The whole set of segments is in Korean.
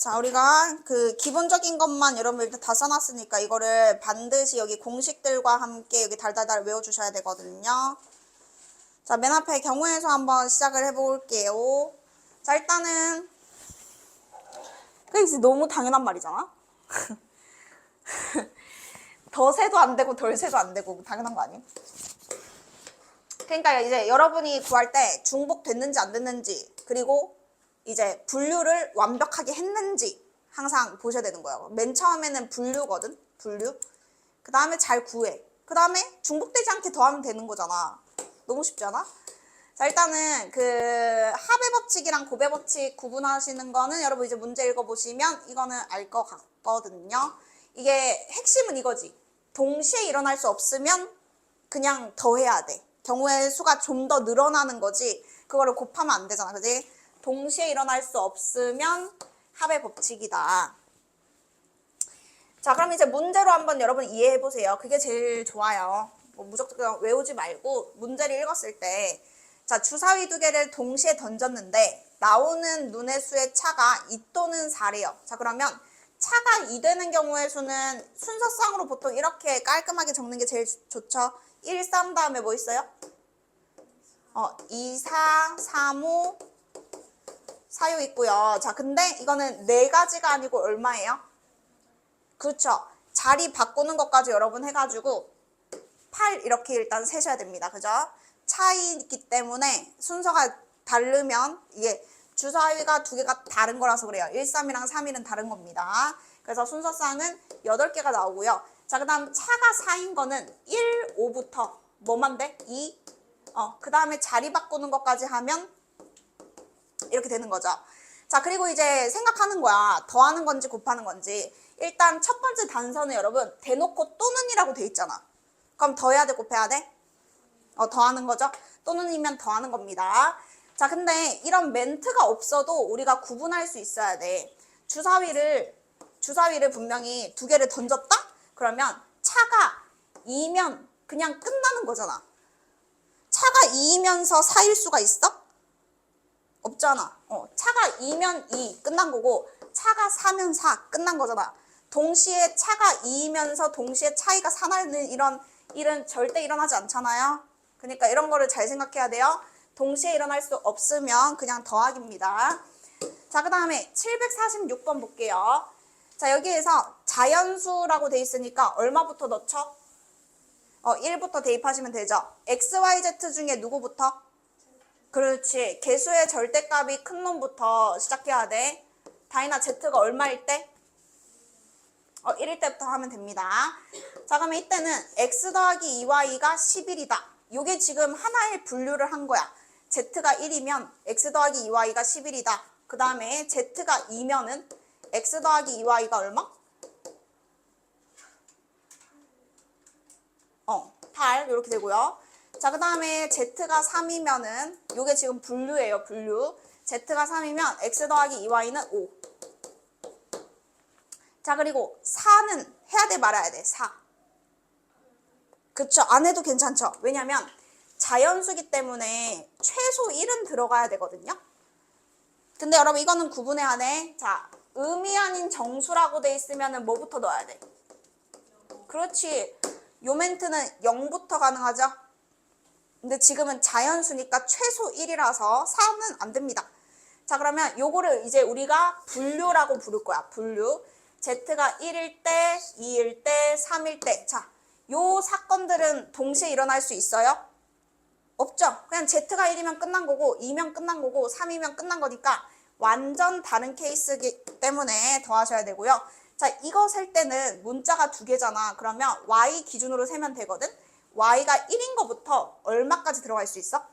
자, 우리가 그 기본적인 것만 여러분들 일단 다 써놨으니까 이거를 반드시 여기 공식들과 함께 여기 달달달 외워주셔야 되거든요. 자, 맨 앞에 경우의 수 한번 시작을 해볼게요. 자, 일단은 그게 너무 당연한 말이잖아. 더 세도 안 되고 덜 세도 안 되고 당연한 거 아니에요? 그러니까 이제 여러분이 구할 때 중복됐는지 안 됐는지 그리고 이제 분류를 완벽하게 했는지 항상 보셔야 되는 거예요. 맨 처음에는 분류거든. 분류. 그 다음에 잘 구해. 그 다음에 중복되지 않게 더하면 되는 거잖아. 너무 쉽지 않아? 자, 일단은 그 합의 법칙이랑 곱의 법칙 구분하시는 거는 여러분 이제 문제 읽어보시면 이거는 알 것 같거든요. 이게 핵심은 이거지. 동시에 일어날 수 없으면 그냥 더해야 돼. 경우의 수가 좀 더 늘어나는 거지 그거를 곱하면 안 되잖아. 그지? 동시에 일어날 수 없으면 합의 법칙이다. 자, 그럼 이제 문제로 한번 여러분 이해해 보세요. 그게 제일 좋아요. 뭐 무조건 외우지 말고 문제를 읽었을 때 자, 주사위 두 개를 동시에 던졌는데 나오는 눈의 수의 차가 2 또는 4래요. 자, 그러면 차가 2 되는 경우의 수는 순서상으로 보통 이렇게 깔끔하게 적는 게 제일 좋죠. 1, 3 다음에 뭐 있어요? 2, 4, 3, 5, 4, 6 있고요. 자, 근데 이거는 4가지가 아니고 얼마예요? 그렇죠. 자리 바꾸는 것까지 여러분 해가지고 8 이렇게 일단 세셔야 됩니다. 그죠? 차이기 때문에 순서가 다르면 이게 주사위가 두 개가 다른 거라서 그래요. 1, 3이랑 3, 1은 다른 겁니다. 그래서 순서상은 8개가 나오고요. 자, 그 다음 차가 4인 거는 1, 5부터 뭐만 돼? 2? 그 다음에 자리 바꾸는 것까지 하면 이렇게 되는 거죠. 자, 그리고 이제 생각하는 거야. 더하는 건지 곱하는 건지. 일단 첫 번째 단서는 여러분 대놓고 또는이라고 돼 있잖아. 그럼 더해야 돼, 곱해야 돼? 더하는 거죠. 또는이면 더하는 겁니다. 자, 근데 이런 멘트가 없어도 우리가 구분할 수 있어야 돼. 주사위를 분명히 2개를 던졌다? 그러면 차가 2면 그냥 끝나는 거잖아. 차가 2이면서 4일 수가 있어? 없잖아. 차가 2면 2 끝난 거고 차가 4면 4 끝난 거잖아. 동시에 차가 2이면서 동시에 차이가 4 나는 이런 일은 절대 일어나지 않잖아요. 그러니까 이런 거를 잘 생각해야 돼요. 동시에 일어날 수 없으면 그냥 더하기입니다. 자, 그 다음에 746번 볼게요. 자, 여기에서 자연수라고 돼 있으니까 얼마부터 넣죠? 1부터 대입하시면 되죠. x, y, z 중에 누구부터? 그렇지. 개수의 절대값이 큰 놈부터 시작해야 돼. 다이나 z가 얼마일 때? 1일 때부터 하면 됩니다. 자, 그러면 이때는 x 더하기 2y가 11이다. 요게 지금 하나의 분류를 한 거야. z가 1이면 x 더하기 2y가 11이다. 그 다음에 z가 2면은 x 더하기 2y가 얼마? 8 이렇게 되고요. 자, 그 다음에 z가 3이면은 요게 지금 분류예요. 분류. z가 3이면 x 더하기 2y는 5. 자, 그리고 4는 해야 돼 말아야 돼. 4. 그쵸? 안 해도 괜찮죠? 왜냐면 자연수기 때문에 최소 1은 들어가야 되거든요. 근데 여러분 이거는 구분해야 돼. 자, 음이 아닌 정수라고 돼 있으면 뭐부터 넣어야 돼? 그렇지. 요 멘트는 0부터 가능하죠? 근데 지금은 자연수니까 최소 1이라서 4는 안 됩니다. 자, 그러면 요거를 이제 우리가 분류라고 부를 거야. 분류. z가 1일 때, 2일 때, 3일 때. 자, 요 사건들은 동시에 일어날 수 있어요? 없죠. 그냥 z가 1이면 끝난 거고 2면 끝난 거고 3이면 끝난 거니까 완전 다른 케이스이기 때문에 더하셔야 되고요. 자, 이거 셀 때는 문자가 2개잖아. 그러면 y 기준으로 세면 되거든. y가 1인 거부터 얼마까지 들어갈 수 있어?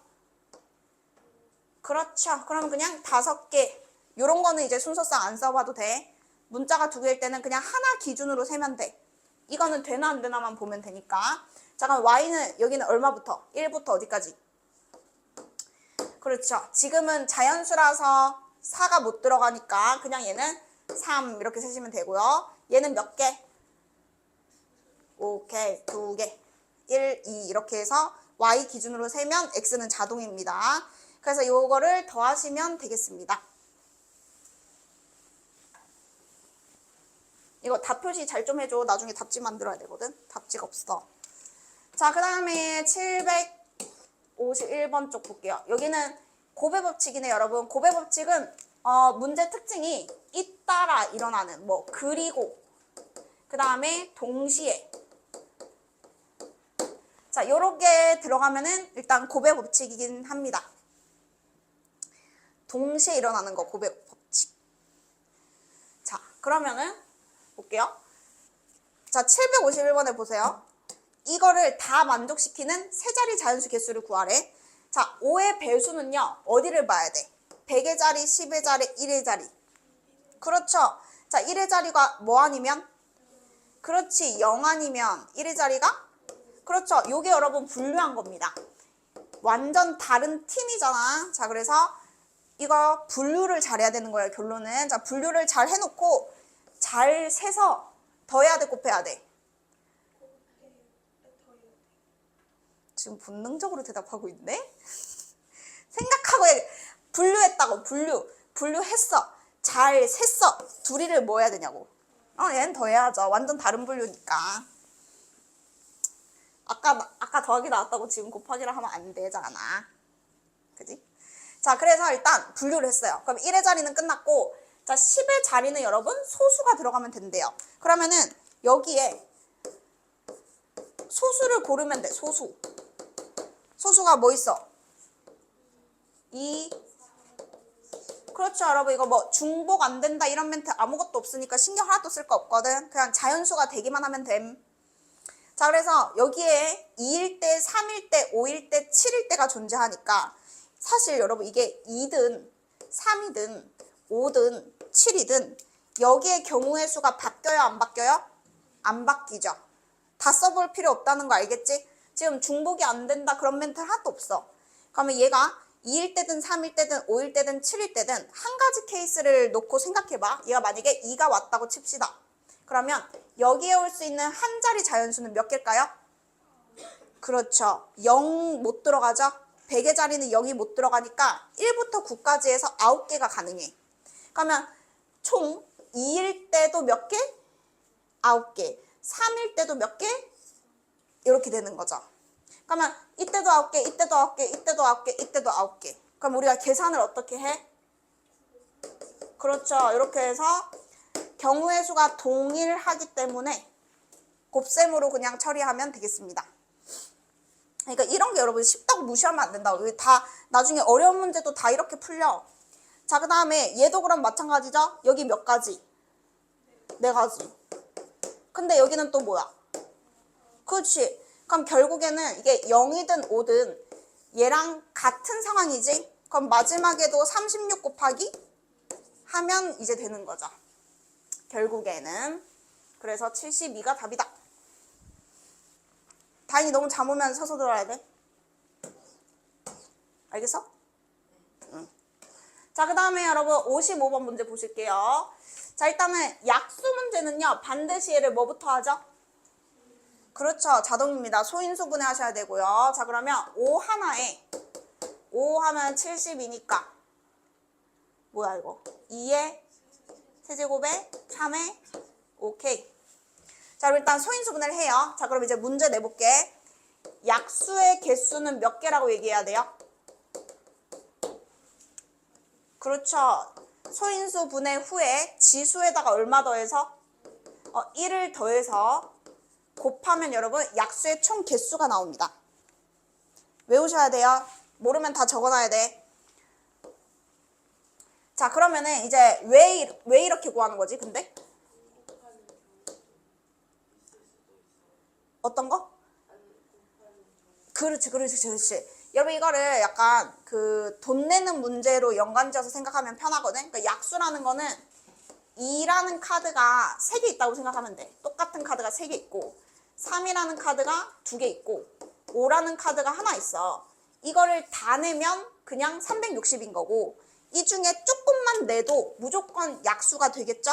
그렇죠. 그러면 그냥 5개. 요런 거는 이제 순서상 안 써봐도 돼. 문자가 2개일 때는 그냥 하나 기준으로 세면 돼. 이거는 되나 안 되나만 보면 되니까. 자, 그럼 y는 여기는 얼마부터? 1부터 어디까지? 그렇죠. 지금은 자연수라서 4가 못 들어가니까 그냥 얘는 3 이렇게 세시면 되고요. 얘는 몇 개? 오케이, 2개. 1, 2 이렇게 해서 y 기준으로 세면 x는 자동입니다. 그래서 요거를 더하시면 되겠습니다. 이거 답 표시 잘 좀 해줘. 나중에 답지 만들어야 되거든. 답지가 없어. 자, 그 다음에 751번 쪽 볼게요. 여기는 고배 법칙이네, 여러분. 고배 법칙은 문제 특징이 잇따라 일어나는 뭐 그리고 그 다음에 동시에 자, 요렇게 들어가면은 일단 고배 법칙이긴 합니다. 동시에 일어나는 거 고배 법칙. 자, 그러면은 볼게요. 자, 751번에 보세요. 이거를 다 만족시키는 세 자리 자연수 개수를 구하래. 자, 5의 배수는요. 어디를 봐야 돼? 100의 자리, 10의 자리, 1의 자리. 그렇죠. 자, 1의 자리가 뭐 아니면? 그렇지. 0 아니면 1의 자리가? 그렇죠. 요게 여러분 분류한 겁니다. 완전 다른 팀이잖아. 자, 그래서 이거 분류를 잘해야 되는 거예요. 결론은. 자, 분류를 잘 해놓고 잘 세서 더해야 돼, 곱해야 돼? 지금 본능적으로 대답하고 있네? 생각하고 분류했다고. 분류했어. 잘 셌어. 둘이를 뭐 해야 되냐고. 얘는 더해야죠. 완전 다른 분류니까. 아까 더하기 나왔다고 지금 곱하기를 하면 안 되잖아. 그지? 자, 그래서 일단 분류를 했어요. 그럼 1의 자리는 끝났고, 자, 10의 자리는 여러분 소수가 들어가면 된대요. 그러면은 여기에 소수를 고르면 돼. 소수가 뭐 있어? 2. 그렇죠, 여러분. 이거 뭐 중복 안 된다 이런 멘트 아무것도 없으니까 신경 하나도 쓸 거 없거든. 그냥 자연수가 되기만 하면 됨. 자, 그래서 여기에 2일 때, 3일 때, 5일 때, 7일 때가 존재하니까 사실 여러분 이게 2든 3이든 5든 7이든 여기에 경우의 수가 바뀌어요, 안 바뀌어요? 안 바뀌죠. 다 써볼 필요 없다는 거 알겠지? 지금 중복이 안 된다 그런 멘트 하나도 없어. 그러면 얘가 2일 때든 3일 때든 5일 때든 7일 때든 한 가지 케이스를 놓고 생각해봐. 얘가 만약에 2가 왔다고 칩시다. 그러면 여기에 올 수 있는 한 자리 자연수는 몇 개일까요? 그렇죠. 0 못 들어가죠? 100의 자리는 0이 못 들어가니까 1부터 9까지 해서 9개가 가능해. 그러면 총 2일 때도 몇 개? 9개. 3일 때도 몇 개? 이렇게 되는 거죠. 그러면 이때도 9개, 이때도 9개, 이때도 9개, 이때도 9개. 그럼 우리가 계산을 어떻게 해? 그렇죠. 이렇게 해서 경우의 수가 동일하기 때문에 곱셈으로 그냥 처리하면 되겠습니다. 그러니까 이런 게 여러분 쉽다고 무시하면 안 된다고. 여기 다 나중에 어려운 문제도 다 이렇게 풀려. 자, 그 다음에 얘도 그럼 마찬가지죠? 여기 몇 가지? 4가지. 근데 여기는 또 뭐야? 그렇지. 그럼 결국에는 이게 0이든 5든 얘랑 같은 상황이지? 그럼 마지막에도 36 곱하기 하면 이제 되는 거죠. 결국에는. 그래서 72가 답이다. 다인이 너무 잠 오면 서서 들어야 돼. 알겠어? 응. 자, 그 다음에 여러분 55번 문제 보실게요. 자, 일단은 약수 문제는요. 반드시 얘를 뭐부터 하죠? 그렇죠. 자동입니다. 소인수분해 하셔야 되고요. 자, 그러면 5 하나에 5 하면 72니까 뭐야 이거? 2의 세제곱에 3의 오케이. 자, 그럼 일단 소인수분해를 해요. 자, 그럼 이제 문제 내볼게. 약수의 개수는 몇 개라고 얘기해야 돼요? 그렇죠. 소인수분해 후에 지수에다가 얼마 더해서? 1을 더해서 곱하면 여러분 약수의 총 개수가 나옵니다. 외우셔야 돼요. 모르면 다 적어놔야 돼. 자, 그러면은 이제 왜 이렇게 구하는 거지 근데? 어떤 거? 그렇지. 여러분 이거를 약간 그 돈 내는 문제로 연관지어서 생각하면 편하거든. 그러니까 약수라는 거는 2라는 카드가 3개 있다고 생각하면 돼. 똑같은 카드가 3개 있고 3이라는 카드가 2개 있고 5라는 카드가 하나 있어. 이거를 다 내면 그냥 360인 거고 이 중에 조금만 내도 무조건 약수가 되겠죠?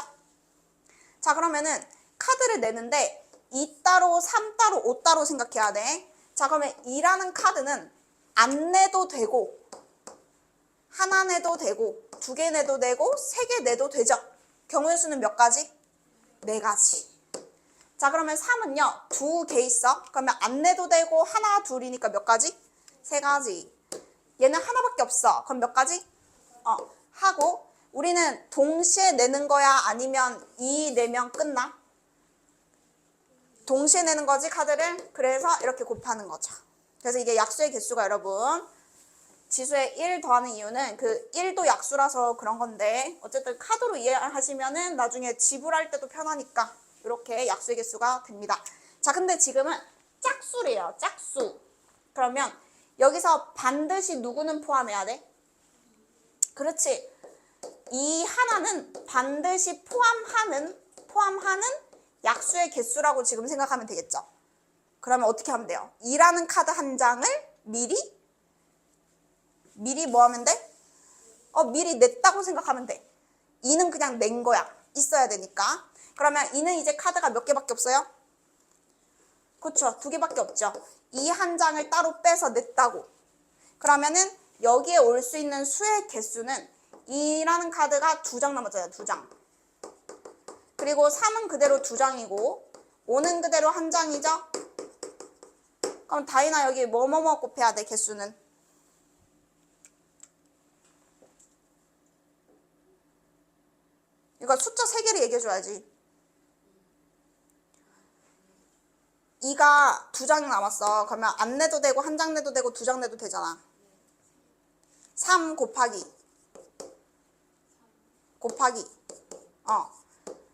자, 그러면은 카드를 내는데 2 따로 3 따로 5 따로 생각해야 돼. 자, 그러면 2라는 카드는 안 내도 되고 하나 내도 되고 2개 내도 되고 3개 내도 되죠? 경우의 수는 몇 가지? 4가지. 자, 그러면 3은요. 2개 있어. 그러면 안 내도 되고 하나, 둘이니까 몇 가지? 3가지. 얘는 하나밖에 없어. 그럼 몇 가지? 하고 우리는 동시에 내는 거야? 아니면 이 내면 끝나? 동시에 내는 거지, 카드를. 그래서 이렇게 곱하는 거죠. 그래서 이게 약수의 개수가 여러분 지수에 1 더하는 이유는 그 1도 약수라서 그런 건데 어쨌든 카드로 이해하시면은 나중에 지불할 때도 편하니까 이렇게 약수의 개수가 됩니다. 자, 근데 지금은 짝수래요. 짝수. 그러면 여기서 반드시 누구는 포함해야 돼? 그렇지. 이 하나는 반드시 포함하는 약수의 개수라고 지금 생각하면 되겠죠. 그러면 어떻게 하면 돼요? 2라는 카드 한 장을 미리 뭐 하면 돼? 미리 냈다고 생각하면 돼. 2는 그냥 낸 거야. 있어야 되니까. 그러면 2는 이제 카드가 몇 개밖에 없어요? 그렇죠. 2개밖에 없죠. 이 한 장을 따로 빼서 냈다고. 그러면은 여기에 올 수 있는 수의 개수는 2라는 카드가 2장 남았잖아요. 2장. 그리고 3은 그대로 2장이고 5는 그대로 한 장이죠. 그럼 다이나 여기 뭐뭐뭐 곱해야 돼, 개수는. 이거 숫자 3개를 얘기해줘야지. 2가 2장이 남았어. 그러면 안 내도 되고 한 장 내도 되고 2장 내도 되잖아. 3 곱하기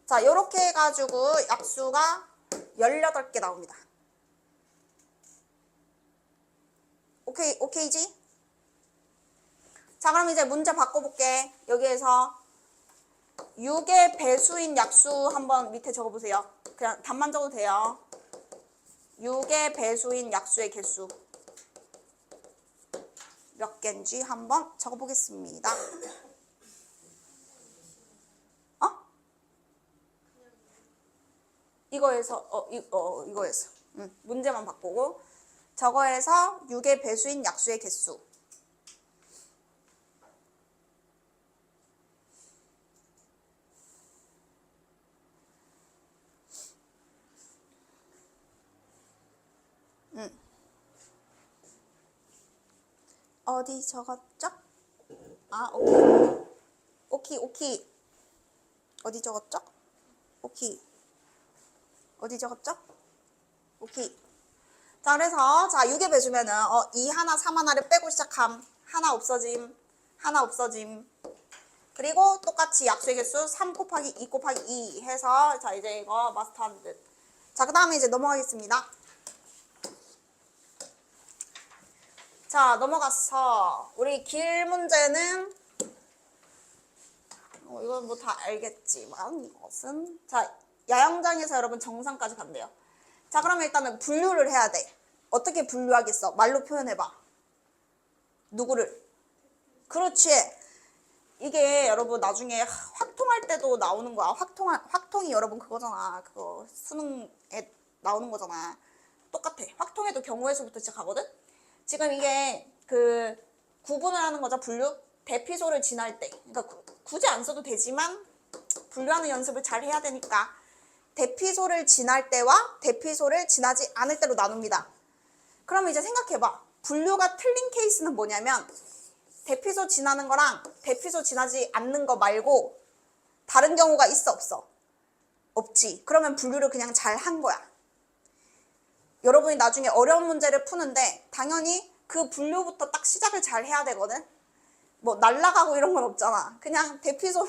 자, 요렇게 해가지고 약수가 18개 나옵니다. 오케이지? 자, 그럼 이제 문제 바꿔볼게. 여기에서 6의 배수인 약수 한번 밑에 적어보세요. 그냥 답만 적어도 돼요. 6의 배수인 약수의 개수 몇 개인지 한번 적어보겠습니다. 이거에서 문제만 바꾸고 저거에서 6의 배수인 약수의 개수. 어디 적었죠? 오키. 어디 적었죠? 오키. 어디 적었죠? 오키. 자, 그래서 6의 배수면은 2 하나, 3 하나를 빼고 시작함. 하나 없어짐. 그리고 똑같이 약수의 개수 3 곱하기 2 곱하기 2 해서 자, 이제 이거 마스터한 듯. 자, 그 다음에 이제 넘어가겠습니다. 자, 넘어갔어. 우리 길 문제는 이건 뭐 다 알겠지만 이것은 자, 야영장에서 여러분 정상까지 간대요. 자, 그러면 일단은 분류를 해야 돼. 어떻게 분류하겠어? 말로 표현해봐. 누구를? 그렇지. 이게 여러분 나중에 확통할 때도 나오는 거야. 확통이 여러분 그거잖아. 그거 수능에 나오는 거잖아. 똑같아. 확통에도 경우에서부터 시작하거든? 지금 이게 그 구분을 하는 거죠. 분류. 대피소를 지날 때. 그러니까 굳이 안 써도 되지만 분류하는 연습을 잘 해야 되니까 대피소를 지날 때와 대피소를 지나지 않을 때로 나눕니다. 그럼 이제 생각해봐. 분류가 틀린 케이스는 뭐냐면 대피소 지나는 거랑 대피소 지나지 않는 거 말고 다른 경우가 있어 없어? 없지. 그러면 분류를 그냥 잘 한 거야. 여러분이 나중에 어려운 문제를 푸는데 당연히 그 분류부터 딱 시작을 잘 해야 되거든. 뭐 날라가고 이런 건 없잖아. 그냥 대피소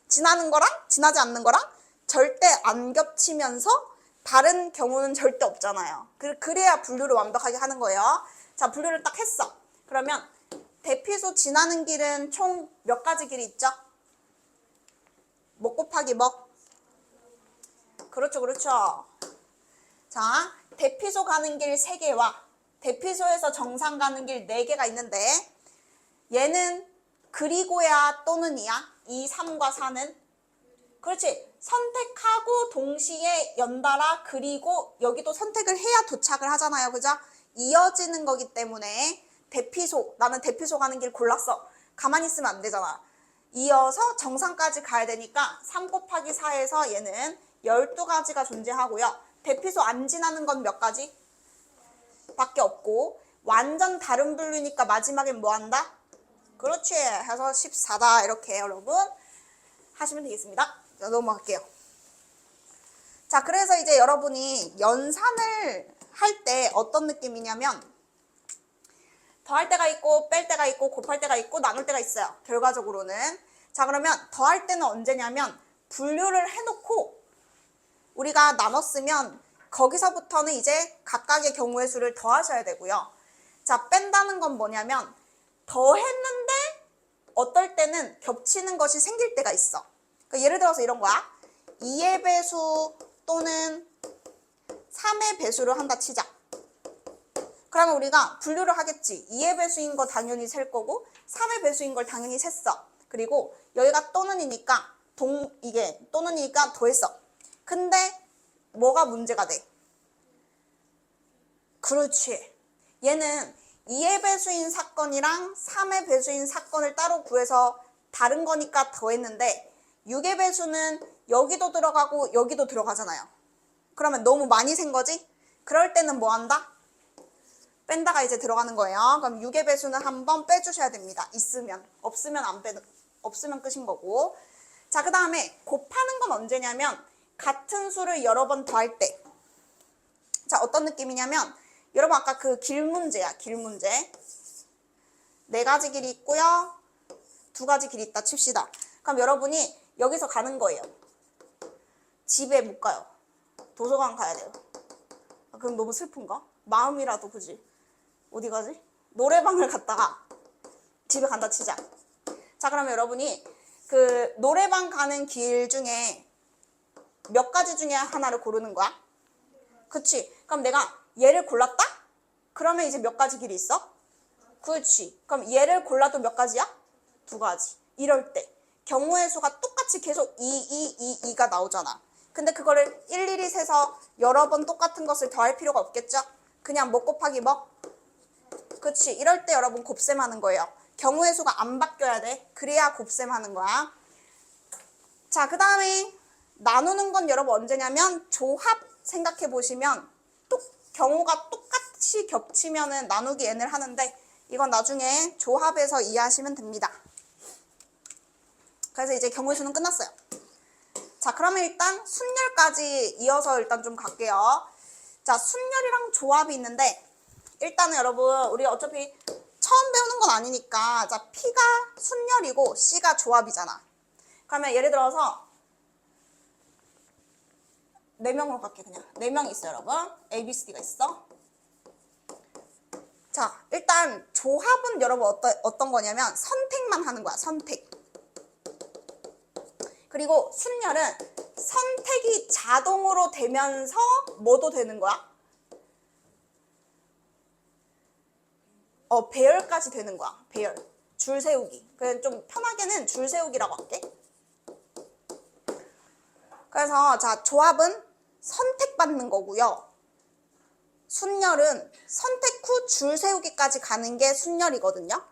지나는 거랑 지나지 않는 거랑 절대 안 겹치면서 다른 경우는 절대 없잖아요. 그래야 분류를 완벽하게 하는 거예요. 자, 분류를 딱 했어. 그러면 대피소 지나는 길은 총 몇 가지 길이 있죠? 뭐 곱하기 뭐? 그렇죠. 자, 대피소 가는 길 3개와 대피소에서 정상 가는 길 4개가 있는데 얘는 그리고야 또는이야? 2, 3과 4는? 그렇지. 선택하고 동시에 연달아 그리고 여기도 선택을 해야 도착을 하잖아요. 그죠? 이어지는 거기 때문에 대피소, 나는 대피소 가는 길 골랐어. 가만히 있으면 안 되잖아. 이어서 정상까지 가야 되니까 3 곱하기 4에서 얘는 12가지가 존재하고요. 대피소 안 지나는 건 몇 가지? 밖에 없고 완전 다른 분류니까 마지막엔 뭐 한다? 그렇지. 해서 14다. 이렇게 여러분 하시면 되겠습니다. 자, 넘어갈게요. 자, 그래서 이제 여러분이 연산을 할 때 어떤 느낌이냐면 더할 때가 있고 뺄 때가 있고 곱할 때가 있고 나눌 때가 있어요. 결과적으로는. 자, 그러면 더할 때는 언제냐면 분류를 해놓고 우리가 나눴으면 거기서부터는 이제 각각의 경우의 수를 더하셔야 되고요. 자, 뺀다는 건 뭐냐면 더했는데 어떨 때는 겹치는 것이 생길 때가 있어. 그러니까 예를 들어서 이런 거야. 2의 배수 또는 3의 배수를 한다 치자. 그러면 우리가 분류를 하겠지. 2의 배수인 거 당연히 셀 거고 3의 배수인 걸 당연히 셌어. 그리고 여기가 또는이니까 이게 또는이니까 더했어. 근데 뭐가 문제가 돼? 그렇지. 얘는 2의 배수인 사건이랑 3의 배수인 사건을 따로 구해서 다른 거니까 더했는데 6의 배수는 여기도 들어가고 여기도 들어가잖아요. 그러면 너무 많이 센 거지? 그럴 때는 뭐 한다? 뺀다가 이제 들어가는 거예요. 그럼 6의 배수는 한번 빼주셔야 됩니다. 있으면. 없으면 끝인 거고. 자, 그 다음에 곱하는 건 언제냐면 같은 수를 여러 번 더할 때. 자, 어떤 느낌이냐면 여러분 아까 그 길 문제야. 길 문제. 4가지 길이 있고요. 2가지 길이 있다 칩시다. 그럼 여러분이 여기서 가는 거예요. 집에 못 가요. 도서관 가야 돼요. 그럼 너무 슬픈가? 마음이라도 그지? 어디 가지? 노래방을 갔다가 집에 간다 치자. 자, 그러면 여러분이 그 노래방 가는 길 중에 몇 가지 중에 하나를 고르는 거야? 그치? 그럼 내가 얘를 골랐다? 그러면 이제 몇 가지 길이 있어? 그렇지. 그럼 얘를 골라도 몇 가지야? 2가지. 이럴 때 경우의 수가 똑같이 계속 2가 나오잖아. 근데 그거를 일일이 세서 여러 번 똑같은 것을 더할 필요가 없겠죠? 그냥 뭐 곱하기 뭐? 그치. 이럴 때 여러분 곱셈하는 거예요. 경우의 수가 안 바뀌어야 돼. 그래야 곱셈하는 거야. 자, 그 다음에 나누는 건 여러분 언제냐면 조합 생각해 보시면 경우가 똑같이 겹치면은 나누기 n을 하는데 이건 나중에 조합에서 이해하시면 됩니다. 그래서 이제 경우의 수는 끝났어요. 자, 그러면 일단 순열까지 이어서 일단 좀 갈게요. 자, 순열이랑 조합이 있는데 일단은 여러분 우리 어차피 처음 배우는 건 아니니까 자, P가 순열이고 C가 조합이잖아. 그러면 예를 들어서 4명으로 갈게. 그냥 4명이 있어요 여러분. A, B, C, D가 있어. 자, 일단 조합은 여러분 어떤 거냐면 선택만 하는 거야. 선택. 그리고 순열은 선택이 자동으로 되면서 뭐도 되는 거야? 배열까지 되는 거야. 배열. 줄 세우기. 그냥 좀 편하게는 줄 세우기라고 할게. 그래서 자, 조합은 선택받는 거고요. 순열은 선택 후 줄 세우기까지 가는 게 순열이거든요.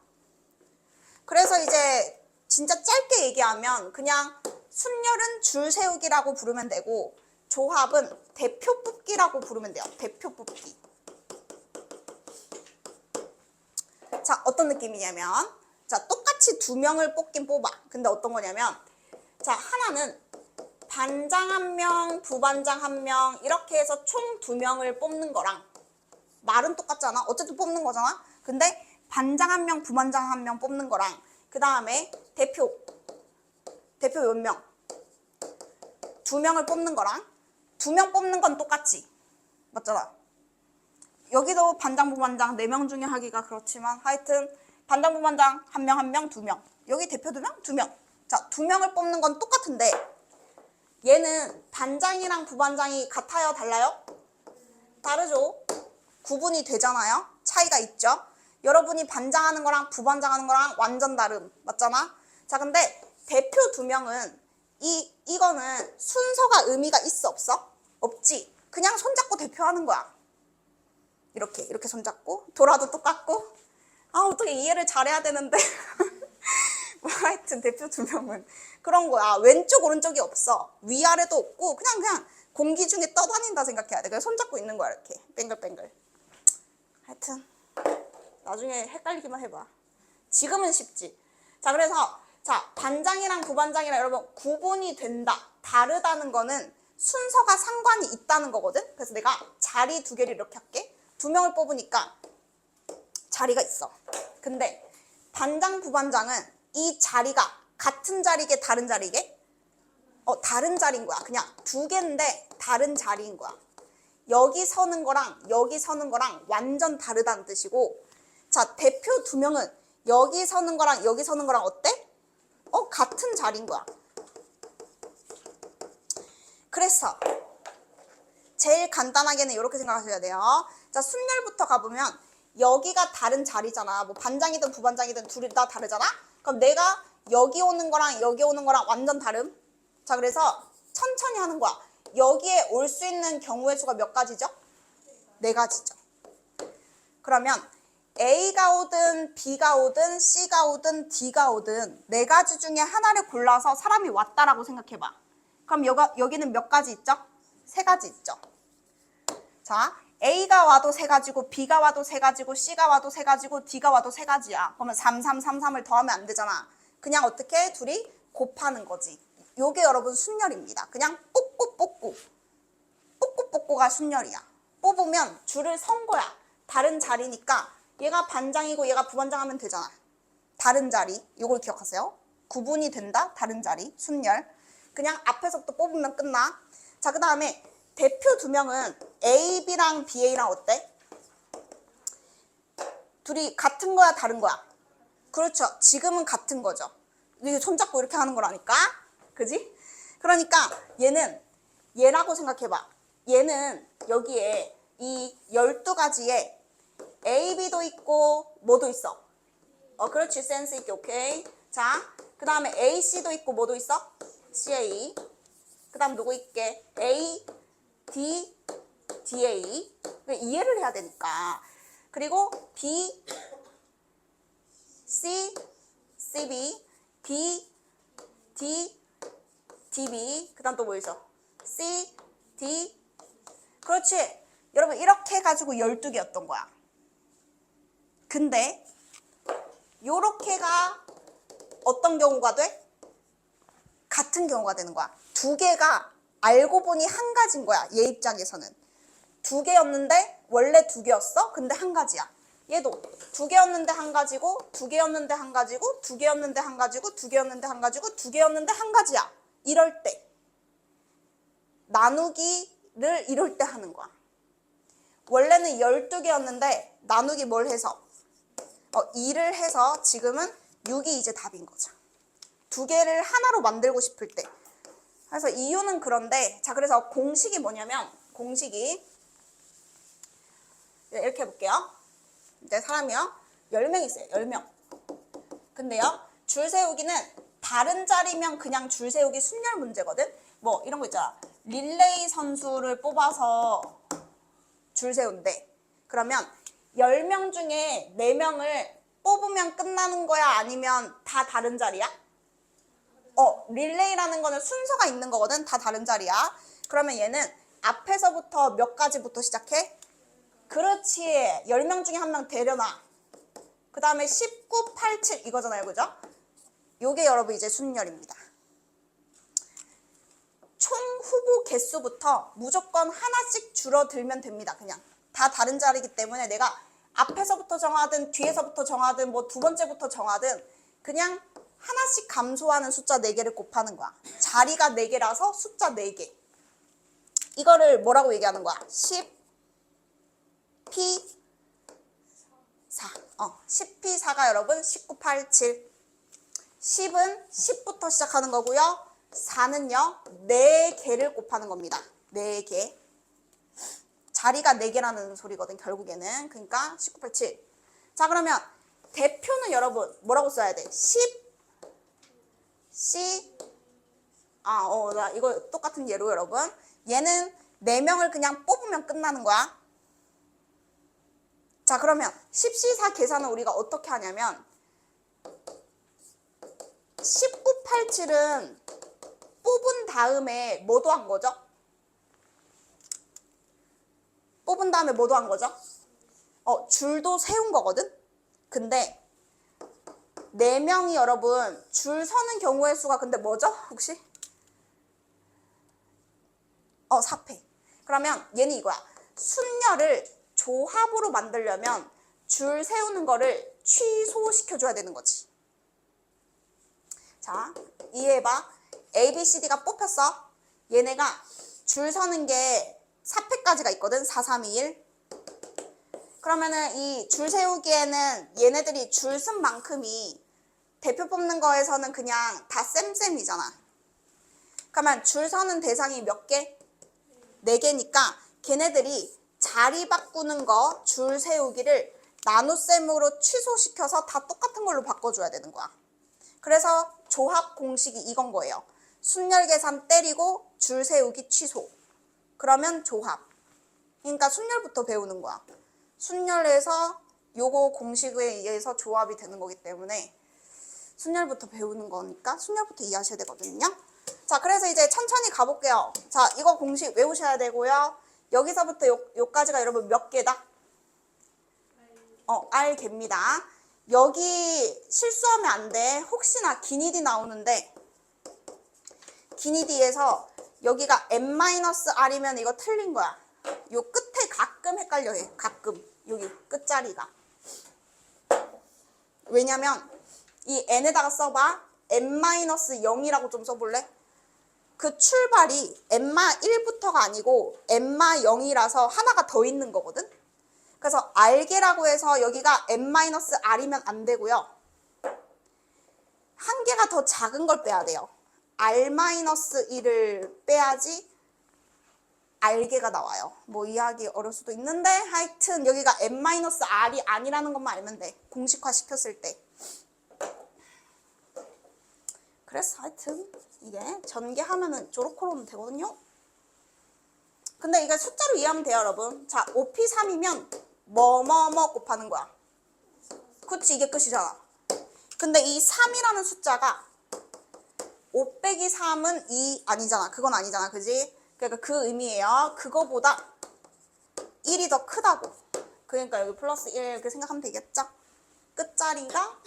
그래서 이제 진짜 짧게 얘기하면 그냥 순열은 줄 세우기라고 부르면 되고 조합은 대표 뽑기라고 부르면 돼요. 대표 뽑기. 자, 어떤 느낌이냐면 자, 똑같이 2명을 뽑긴 뽑아. 근데 어떤 거냐면 자, 하나는 반장 1명, 부반장 1명 이렇게 해서 총 2명을 뽑는 거랑 말은 똑같잖아. 어쨌든 뽑는 거잖아. 근데 반장 1명, 부반장 1명 뽑는 거랑 그 다음에 대표 몇 명? 2명을 뽑는 거랑 2명 뽑는 건 똑같지. 맞잖아. 여기도 반장, 부반장 4명 중에 하기가 그렇지만 하여튼 반장, 부반장 1명, 1명, 2명. 여기 대표 2명? 2명. 자, 2명을 뽑는 건 똑같은데 얘는 반장이랑 부반장이 같아요? 달라요? 다르죠. 구분이 되잖아요. 차이가 있죠. 여러분이 반장하는 거랑 부반장하는 거랑 완전 다름. 맞잖아. 자, 근데 대표 2명은 이거는 순서가 의미가 있어 없어? 없지. 그냥 손잡고 대표하는 거야. 이렇게 손잡고 돌아도 똑같고. 아, 어떻게 이해를 잘해야 되는데 하여튼 대표 2명은 그런 거야. 왼쪽 오른쪽이 없어. 위아래도 없고 그냥 공기 중에 떠다닌다 생각해야 돼. 그래서 손잡고 있는 거야 이렇게 뱅글뱅글. 하여튼 나중에 헷갈리기만 해봐. 지금은 쉽지. 자, 그래서 자 반장이랑 부반장이랑 여러분 구분이 된다, 다르다는 거는 순서가 상관이 있다는 거거든. 그래서 내가 자리 2개를 이렇게 할게. 2명을 뽑으니까 자리가 있어. 근데 반장 부반장은 이 자리가 같은 자리게 다른 자리게? 다른 자리인 거야. 그냥 2개인데 다른 자리인 거야. 여기 서는 거랑 여기 서는 거랑 완전 다르다는 뜻이고, 자 대표 2명은 여기 서는 거랑 여기 서는 거랑 어때? 같은 자리인 거야. 그래서 제일 간단하게는 이렇게 생각하셔야 돼요. 자 순열부터 가보면 여기가 다른 자리잖아. 뭐 반장이든 부반장이든 둘이 다 다르잖아. 그럼 내가 여기 오는 거랑 여기 오는 거랑 완전 다름. 자 그래서 천천히 하는 거야. 여기에 올 수 있는 경우의 수가 몇 가지죠? 4가지죠. 그러면 A가 오든 B가 오든 C가 오든 D가 오든 4가지 중에 하나를 골라서 사람이 왔다라고 생각해봐. 그럼 여기는 몇 가지 있죠? 3가지 있죠. 자 A가 와도 3가지고 B가 와도 3가지고 C가 와도 3가지고 D가 와도 3가지야. 그러면 3, 3, 3, 3을 더하면 안 되잖아. 그냥 어떻게 둘이 곱하는 거지. 요게 여러분 순열입니다. 그냥 뽑고가 순열이야. 뽑으면 줄을 선 거야. 다른 자리니까 얘가 반장이고 얘가 부반장 하면 되잖아. 다른 자리. 요걸 기억하세요. 구분이 된다. 다른 자리. 순열. 그냥 앞에서부터 뽑으면 끝나. 자, 그 다음에 대표 2명은 A, B랑 BA랑 어때? 둘이 같은 거야, 다른 거야? 그렇죠. 지금은 같은 거죠. 이게 손잡고 이렇게 하는 거라니까. 그지? 그러니까 얘는 얘라고 생각해봐. 얘는 여기에 이 12가지에 A, B도 있고 뭐도 있어? 그렇지. 센스 있게. 오케이. 자, 그 다음에 A, C도 있고 뭐도 있어? CA. 그 다음 누구 있게? A, D, DA. 이해를 해야 되니까. 그리고 B, C, CB, D, D, DB. 그 다음 또 뭐 있어? C, D. 그렇지. 여러분 이렇게 해가지고 12개였던 거야. 근데 요렇게가 어떤 경우가 돼? 같은 경우가 되는 거야. 2개가 알고 보니 한 가지인 거야. 얘 입장에서는. 2개였는데 원래 2개였어? 근데 한 가지야. 얘도 2개였는데 한 가지고 2개였는데 한 가지고 2개였는데 한 가지고 2개였는데 한 가지고 2개였는데 한 가지야. 이럴 때 나누기를 이럴 때 하는 거야. 원래는 12개였는데 나누기 뭘 해서? 2를 해서 지금은 6이 이제 답인 거죠. 2개를 하나로 만들고 싶을 때. 그래서 이유는 그런데, 자 그래서 공식이 뭐냐면, 공식이 이렇게 해볼게요. 이제 사람이요 10명 있어요. 10명. 근데요 줄 세우기는 다른 자리면 그냥 줄 세우기 순열 문제거든. 뭐 이런 거 있잖아. 릴레이 선수를 뽑아서 줄 세운대. 그러면 10명 중에 4명을 뽑으면 끝나는 거야? 아니면 다 다른 자리야? 릴레이라는 거는 순서가 있는 거거든. 다 다른 자리야. 그러면 얘는 앞에서부터 몇 가지부터 시작해? 그렇지. 10명 중에 1명 데려놔. 그 다음에 19, 8, 7 이거잖아요. 그죠? 요게 여러분 이제 순열입니다. 총 후보 개수부터 무조건 하나씩 줄어들면 됩니다. 그냥 다 다른 자리이기 때문에 내가 앞에서부터 정하든 뒤에서부터 정하든 뭐 2번째부터 정하든 그냥 하나씩 감소하는 숫자 4개를 곱하는 거야. 자리가 4개라서 숫자 4개. 이거를 뭐라고 얘기하는 거야? 10P4. 10P4가 여러분 19, 8, 7. 10은 10부터 시작하는 거고요. 4는요 4개를 곱하는 겁니다. 4개. 자리가 4개라는 소리거든 결국에는. 그러니까 19, 8, 7. 자 그러면 대표는 여러분 뭐라고 써야 돼? 10 C 나 이거 똑같은 예로 여러분. 얘는 4명을 그냥 뽑으면 끝나는 거야. 자 그러면 10C4 계산은 우리가 어떻게 하냐면 1987은 뽑은 다음에 뭐 더한 거죠? 뽑은 다음에 뭐 더한 거죠? 줄도 세운 거거든? 근데 4명이 여러분 줄 서는 경우의 수가 근데 뭐죠? 혹시? 4패. 그러면 얘는 이거야. 순열을 조합으로 만들려면 줄 세우는 거를 취소시켜줘야 되는 거지. 자, 이해해봐. A, B, C, D가 뽑혔어. 얘네가 줄 서는 게 4패까지가 있거든. 4, 3, 2, 1. 그러면은 이 줄 세우기에는 얘네들이 줄 쓴 만큼이 대표 뽑는 거에서는 그냥 다 쌤쌤이잖아. 그러면 줄 서는 대상이 몇 개? 4개니까 걔네들이 자리 바꾸는 거, 줄 세우기를 나눗셈으로 취소시켜서 다 똑같은 걸로 바꿔줘야 되는 거야. 그래서 조합 공식이 이건 거예요. 순열 계산 때리고 줄 세우기 취소. 그러면 조합. 그러니까 순열부터 배우는 거야. 순열에서 요거 공식에 의해서 조합이 되는 거기 때문에 순열부터 배우는 거니까 순열부터 이해하셔야 되거든요. 자, 그래서 이제 천천히 가볼게요. 자, 이거 공식 외우셔야 되고요. 여기서부터 요까지가 여러분 몇 개다? R개입니다. 여기 실수하면 안 돼. 혹시나 기니디 나오는데 기니디에서 여기가 n-r이면 이거 틀린 거야. 요 끝에 가끔 헷갈려 해. 가끔. 여기 끝자리가. 왜냐면 이 n에다가 써봐. n-0이라고 좀 써볼래? 그 출발이 n-1부터가 아니고 n-0이라서 하나가 더 있는 거거든? 그래서 R개라고 해서 여기가 n-r이면 안 되고요. 한 개가 더 작은 걸 빼야 돼요. r-1을 빼야지 R개가 나와요. 뭐 이해하기 어려울 수도 있는데 하여튼 여기가 n-r이 아니라는 것만 알면 돼. 공식화 시켰을 때. 그래서 하여튼 이게 전개하면은 저렇게 되거든요. 근데 이게 숫자로 이해하면 돼요, 여러분. 자, 5p3이면 뭐뭐뭐 곱하는 거야. 그치, 이게 끝이잖아. 근데 이 3이라는 숫자가 5 빼기 3은 2 아니잖아. 그건 아니잖아. 그지? 그러니까 그 의미예요. 그거보다 1이 더 크다고. 그러니까 여기 플러스 1 이렇게 생각하면 되겠죠? 끝자리가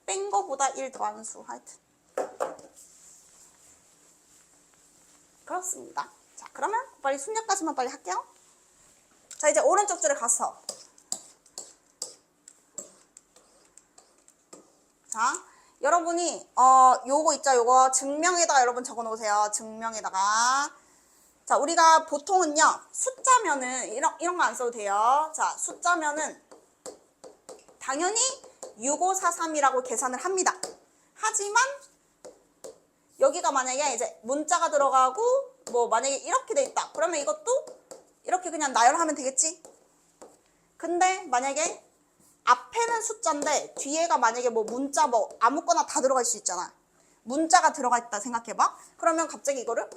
뺀 거보다 1 더하는 수. 하여튼. 그렇습니다. 자, 그러면 빨리 순열까지만 빨리 할게요. 자, 이제 오른쪽 줄에 가서. 자, 여러분이 요거 있죠? 요거 증명에다가 여러분 적어 놓으세요. 증명에다가. 자, 우리가 보통은요. 숫자면은 이런 거 안 써도 돼요. 자, 숫자면은 당연히 6543이라고 계산을 합니다. 하지만 여기가 만약에 이제 문자가 들어가고 뭐 만약에 이렇게 돼 있다. 그러면 이것도 이렇게 그냥 나열하면 되겠지? 근데 만약에 앞에는 숫자인데 뒤에가 만약에 뭐 문자 뭐 아무거나 다 들어갈 수 있잖아. 문자가 들어가 있다 생각해봐. 그러면 갑자기 이거를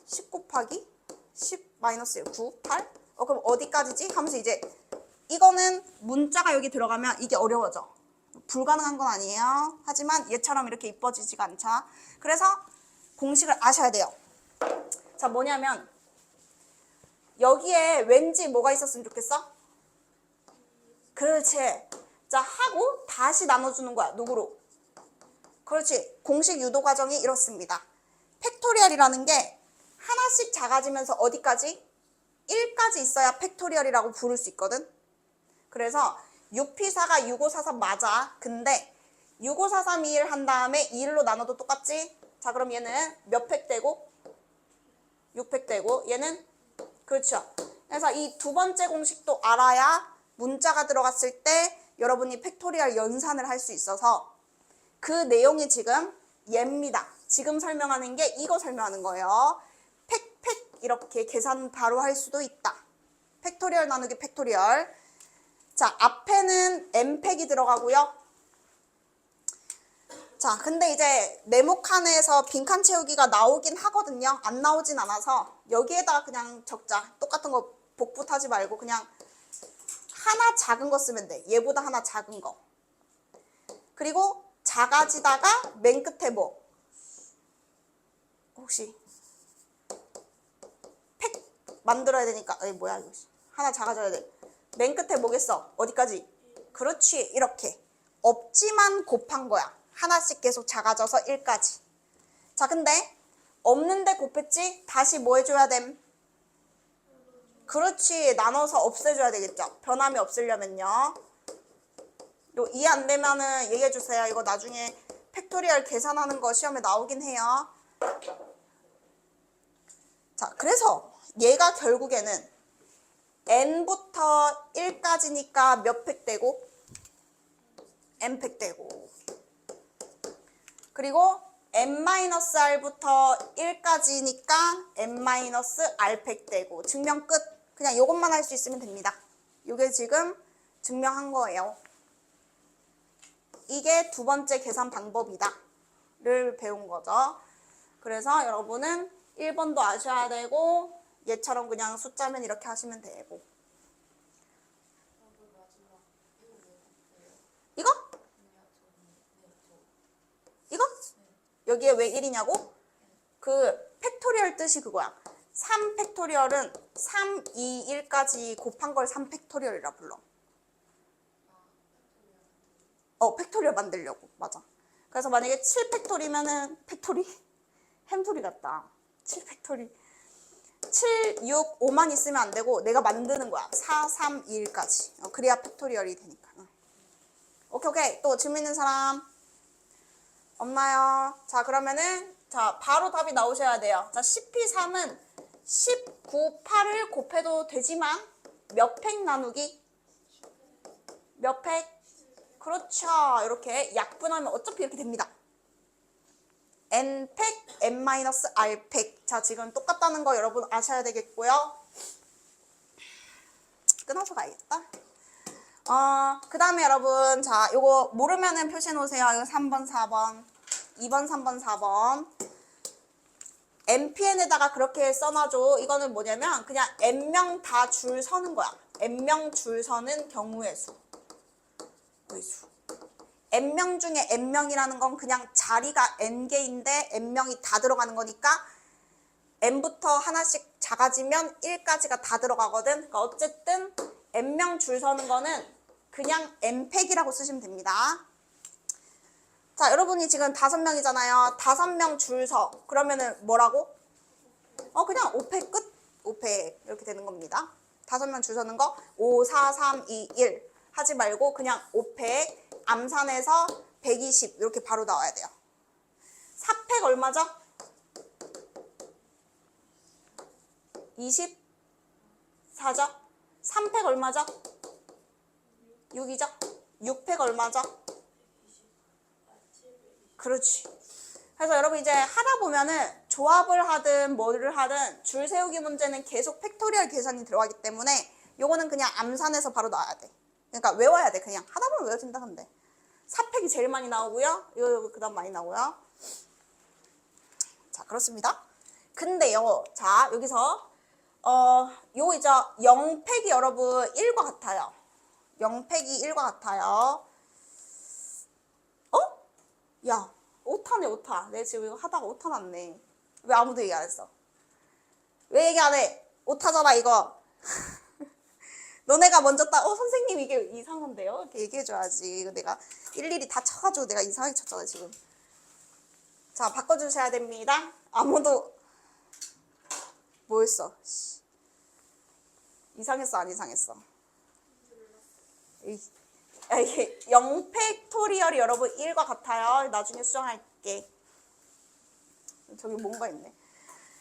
10 곱하기 10 마이너스 1, 9, 8 그럼 어디까지지? 하면서 이제 이거는 문자가 여기 들어가면 이게 어려워져. 불가능한 건 아니에요. 하지만 얘처럼 이렇게 이뻐지지가 않자. 그래서 공식을 아셔야 돼요. 자, 뭐냐면 여기에 왠지 뭐가 있었으면 좋겠어? 그렇지. 자, 하고 다시 나눠주는 거야. 누구로? 그렇지. 공식 유도 과정이 이렇습니다. 팩토리얼이라는 게 하나씩 작아지면서 어디까지? 1까지 있어야 팩토리얼이라고 부를 수 있거든. 그래서 6p4가 6543 맞아. 근데 6543이 1 한 다음에 2로 나눠도 똑같지? 자, 그럼 얘는 몇 팩 되고? 6팩 되고 얘는 그렇죠. 그래서 이 두 번째 공식도 알아야 문자가 들어갔을 때 여러분이 팩토리얼 연산을 할 수 있어서 그 내용이 지금 얘입니다. 지금 설명하는 게 이거 설명하는 거예요. 팩 이렇게 계산 바로 할 수도 있다. 팩토리얼 나누기 팩토리얼. 자, 앞에는 n팩이 들어가고요. 자, 근데 이제 네모칸에서 빈칸 채우기가 나오긴 하거든요. 안 나오진 않아서 여기에다가 그냥 적자. 똑같은 거 복붙하지 말고 그냥 하나 작은 거 쓰면 돼. 얘보다 하나 작은 거. 그리고 작아지다가 맨 끝에 뭐 혹시 팩 만들어야 되니까 뭐야 이거 하나 작아져야 돼. 맨 끝에 뭐겠어? 어디까지? 그렇지. 이렇게 없지만 곱한 거야. 하나씩 계속 작아져서 1까지. 자, 근데 없는데 곱했지? 다시 뭐 해줘야 됨? 그렇지. 나눠서 없애줘야 되겠죠. 변함이 없으려면요. 요 이해 안 되면은 얘기해 주세요. 이거 나중에 팩토리얼 계산하는 거 시험에 나오긴 해요. 자, 그래서 얘가 결국에는 n부터 1까지니까 몇 팩 되고? n팩 되고. 그리고 n-r부터 1까지니까 n-r팩 되고. 증명 끝. 그냥 이것만 할 수 있으면 됩니다. 이게 지금 증명한 거예요. 이게 두 번째 계산 방법이다 를 배운 거죠. 그래서 여러분은 1번도 아셔야 되고 얘처럼 그냥 숫자면 이렇게 하시면 되고. 이거? 이거? 여기에 왜 1이냐고? 그 팩토리얼 뜻이 그거야. 3팩토리얼은 3, 2, 1까지 곱한 걸 3팩토리얼이라 불러. 팩토리얼 만들려고. 맞아. 그래서 만약에 7팩토리면은 팩토리? 햄토리 같다. 7팩토리. 7, 6, 5만 있으면 안 되고 내가 만드는 거야. 4, 3, 2, 1까지. 그래야 팩토리얼이 되니까. 오케이. 또 질문 있는 사람 없나요? 자, 그러면은 자, 바로 답이 나오셔야 돼요. 자, CP3은 19, 8을 곱해도 되지만 몇 팩 나누기? 몇 팩? 그렇죠. 이렇게 약분하면 어차피 이렇게 됩니다. n팩, n-r팩. 자, 지금 똑같다는 거 여러분 아셔야 되겠고요. 끊어서 가야겠다. 그 다음에 여러분, 자, 요거 모르면은 표시해 놓으세요. 이거 3번, 4번, 2번, 3번, 4번. npn에다가 그렇게 써놔줘. 이거는 뭐냐면 그냥 n명 다 줄 서는 거야. n명 줄 서는 경우의 수. 수. n명 중에 n명이라는 건 그냥 자리가 n개인데 n명이 다 들어가는 거니까 n부터 하나씩 작아지면 1까지가 다 들어가거든. 그러니까 어쨌든 n명 줄 서는 거는 그냥 n팩이라고 쓰시면 됩니다. 자, 여러분이 지금 5명이잖아요. 5명 줄 서. 그러면은 뭐라고? 그냥 5팩 끝. 5팩 이렇게 되는 겁니다. 5명 줄 서는 거 5, 4, 3, 2, 1 하지 말고 그냥 5팩 암산해서 120 이렇게 바로 나와야 돼요. 4팩 얼마죠? 24죠? 3팩 얼마죠? 6이죠? 6팩 얼마죠? 그렇지. 그래서 여러분 이제 하다 보면은 조합을 하든 뭐를 하든 줄 세우기 문제는 계속 팩토리얼 계산이 들어가기 때문에 요거는 그냥 암산해서 바로 나와야 돼. 그러니까 외워야 돼. 그냥 하다 보면 외워진다 근데. 4팩이 제일 많이 나오고요. 이거 그다음 많이 나오고요. 자, 그렇습니다. 근데요. 자, 여기서 요 이제 0팩이 여러분 1과 같아요. 0팩이 1과 같아요. 야, 오타네, 오타. 내가 지금 이거 하다가 오타 났네. 왜 아무도 얘기 안 했어? 왜 얘기 안 해? 오타잖아, 이거. 너네가 먼저 선생님 이게 이상한데요? 이렇게 얘기해줘야지. 이거 내가 일일이 다 쳐가지고 내가 이상하게 쳤잖아, 지금. 자, 바꿔주셔야 됩니다. 아무도, 뭐 했어? 이상했어, 안 이상했어? 이게 0팩토리얼이 여러분 1과 같아요. 나중에 수정할게. 저기 뭔가 있네.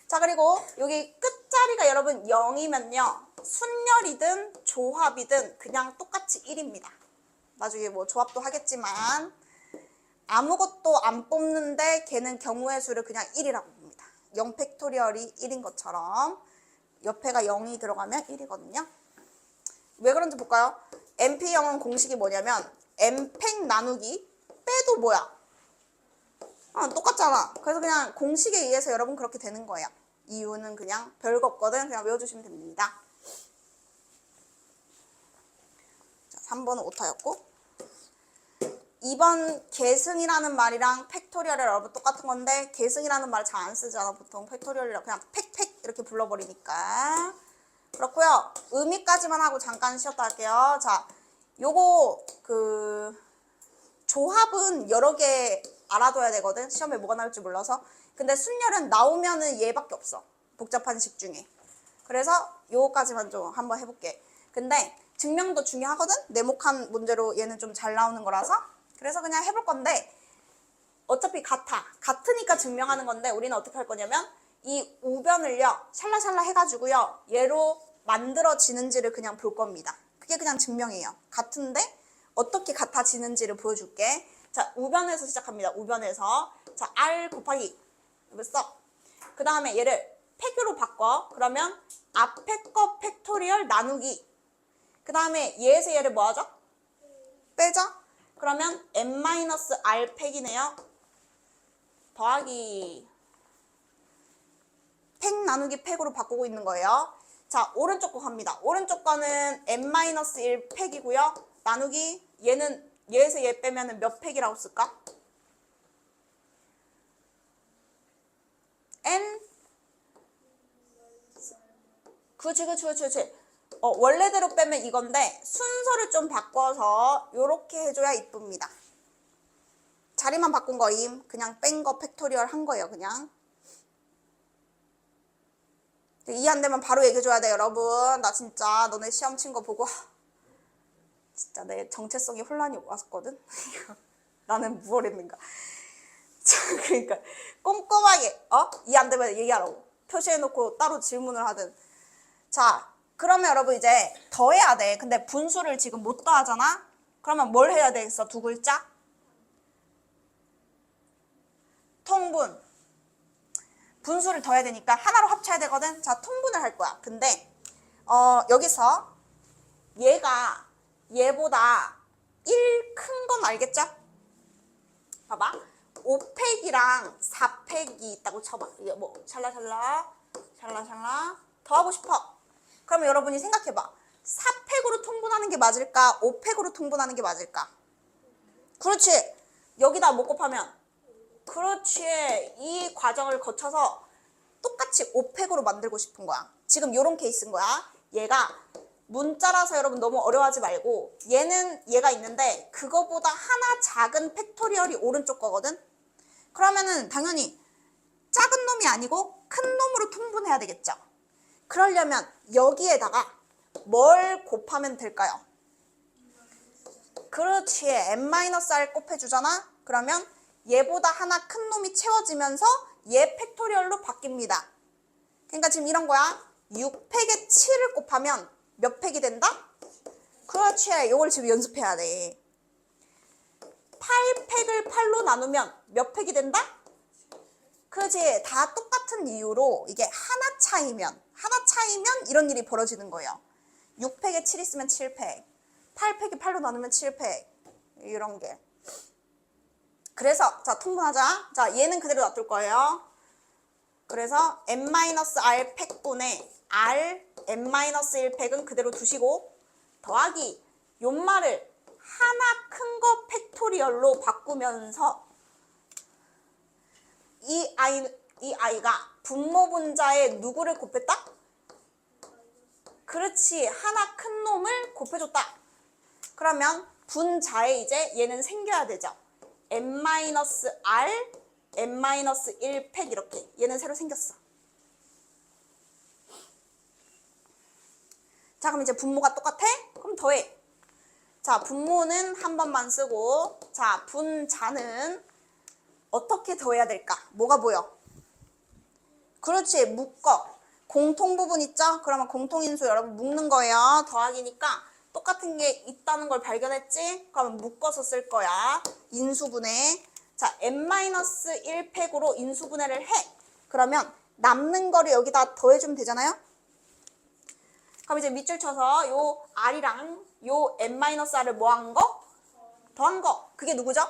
자, 그리고 여기 끝자리가 여러분 0이면요. 순열이든 조합이든 그냥 똑같이 1입니다. 나중에 뭐 조합도 하겠지만 아무것도 안 뽑는데 걔는 경우의 수를 그냥 1이라고 봅니다. 0팩토리얼이 1인 것처럼 옆에가 0이 들어가면 1이거든요. 왜 그런지 볼까요? np0은 공식이 뭐냐면 n팩 나누기 빼도 뭐야? 똑같잖아. 그래서 그냥 공식에 의해서 여러분 그렇게 되는 거예요. 이유는 그냥 별거 없거든. 그냥 외워주시면 됩니다. 자, 3번은 오타였고 이번 계승이라는 말이랑 팩토리얼이 여러분 똑같은 건데 계승이라는 말 잘 안 쓰잖아. 보통 팩토리얼이라 그냥 팩팩 이렇게 불러버리니까. 그렇고요. 의미까지만 하고 잠깐 쉬었다 할게요. 자, 요거 조합은 여러 개 알아둬야 되거든. 시험에 뭐가 나올지 몰라서. 근데 순열은 나오면은 얘밖에 없어. 복잡한 식 중에. 그래서 요거까지만 좀 한번 해볼게. 근데 증명도 중요하거든. 네모칸 문제로 얘는 좀 잘 나오는 거라서. 그래서 그냥 해볼 건데 어차피 같으니까 증명하는 건데 우리는 어떻게 할 거냐면 이 우변을요 샬라샬라 해가지고요 얘로 만들어지는지를 그냥 볼 겁니다. 그게 그냥 증명이에요. 같은데 어떻게 같아지는지를 보여줄게. 자, 우변에서 시작합니다. 우변에서 자 R 곱하기 여기 써. 그 다음에 얘를 팩으로 바꿔. 그러면 앞에 거 팩토리얼 나누기. 그 다음에 얘에서 얘를 뭐 하죠? 빼죠? 그러면 n-r 팩이네요. 더하기 팩 나누기 팩으로 바꾸고 있는 거예요. 자, 오른쪽 거 갑니다. 오른쪽 거는 n-1 팩이고요. 나누기 얘는 얘에서 얘 빼면 몇 팩이라고 쓸까? n 그렇지. 원래대로 빼면 이건데 순서를 좀 바꿔서 요렇게 해줘야 이쁩니다. 자리만 바꾼 거임. 그냥 뺀 거 팩토리얼 한 거예요. 그냥. 이해 안 되면 바로 얘기해줘야 돼 여러분. 나 진짜 너네 시험 친 거 보고 진짜 내 정체성이 혼란이 왔었거든. 나는 무얼 했는가. 그러니까 꼼꼼하게 이해 안 되면 얘기하라고. 표시해놓고 따로 질문을 하든. 자, 그러면 여러분 이제 더해야 돼. 근데 분수를 지금 못 더하잖아? 그러면 뭘 해야 되겠어? 두 글자? 통분. 분수를 더해야 되니까 하나로 합쳐야 되거든? 자, 통분을 할 거야. 근데 여기서 얘가 얘보다 1 큰 건 알겠죠? 봐봐. 5팩이랑 4팩이 있다고 쳐봐. 이게 뭐 샬라샬라 더하고 싶어. 그러면 여러분이 생각해봐. 4팩으로 통분하는 게 맞을까? 5팩으로 통분하는 게 맞을까? 그렇지. 여기다 뭐 곱하면? 그렇지. 이 과정을 거쳐서 똑같이 5팩으로 만들고 싶은 거야. 지금 요런 케이스인 거야. 얘가 문자라서 여러분 너무 어려워하지 말고 얘는 얘가 있는데 그거보다 하나 작은 팩토리얼이 오른쪽 거거든? 그러면은 당연히 작은 놈이 아니고 큰 놈으로 통분해야 되겠죠. 그러려면 여기에다가 뭘 곱하면 될까요? 그렇지. n-r 곱해주잖아. 그러면 얘보다 하나 큰 놈이 채워지면서 얘 팩토리얼로 바뀝니다. 그러니까 지금 이런 거야. 6팩에 7을 곱하면 몇 팩이 된다? 그렇지. 이걸 지금 연습해야 돼. 8팩을 8로 나누면 몇 팩이 된다? 그렇지. 다 똑같은 이유로 이게 하나 차이면 이런 일이 벌어지는 거예요. 6팩에 7 있으면 7팩. 8팩이 8로 나누면 7팩. 이런 게. 그래서 자 통분하자. 자 얘는 그대로 놔둘 거예요. 그래서 n-r 팩분의 r n-1 팩은 그대로 두시고 더하기 요말을 하나 큰 거 팩토리얼로 바꾸면서 이 아이가 분모 분자에 누구를 곱했다? 그렇지. 하나 큰 놈을 곱해줬다. 그러면 분자에 이제 얘는 생겨야 되죠. n-r, n-1 팩 이렇게. 얘는 새로 생겼어. 자, 그럼 이제 분모가 똑같아? 그럼 더해. 자, 분모는 한 번만 쓰고 자, 분자는 어떻게 더해야 될까? 뭐가 보여? 그렇지. 묶어. 공통 부분 있죠? 그러면 공통인수 여러분 묶는 거예요. 더하기니까 똑같은 게 있다는 걸 발견했지? 그러면 묶어서 쓸 거야. 인수분해. 자, n-1 팩으로 인수분해를 해. 그러면 남는 거를 여기다 더해주면 되잖아요? 그럼 이제 밑줄 쳐서 요 r이랑 요 n-r을 뭐 한 거? 더한 거. 그게 누구죠?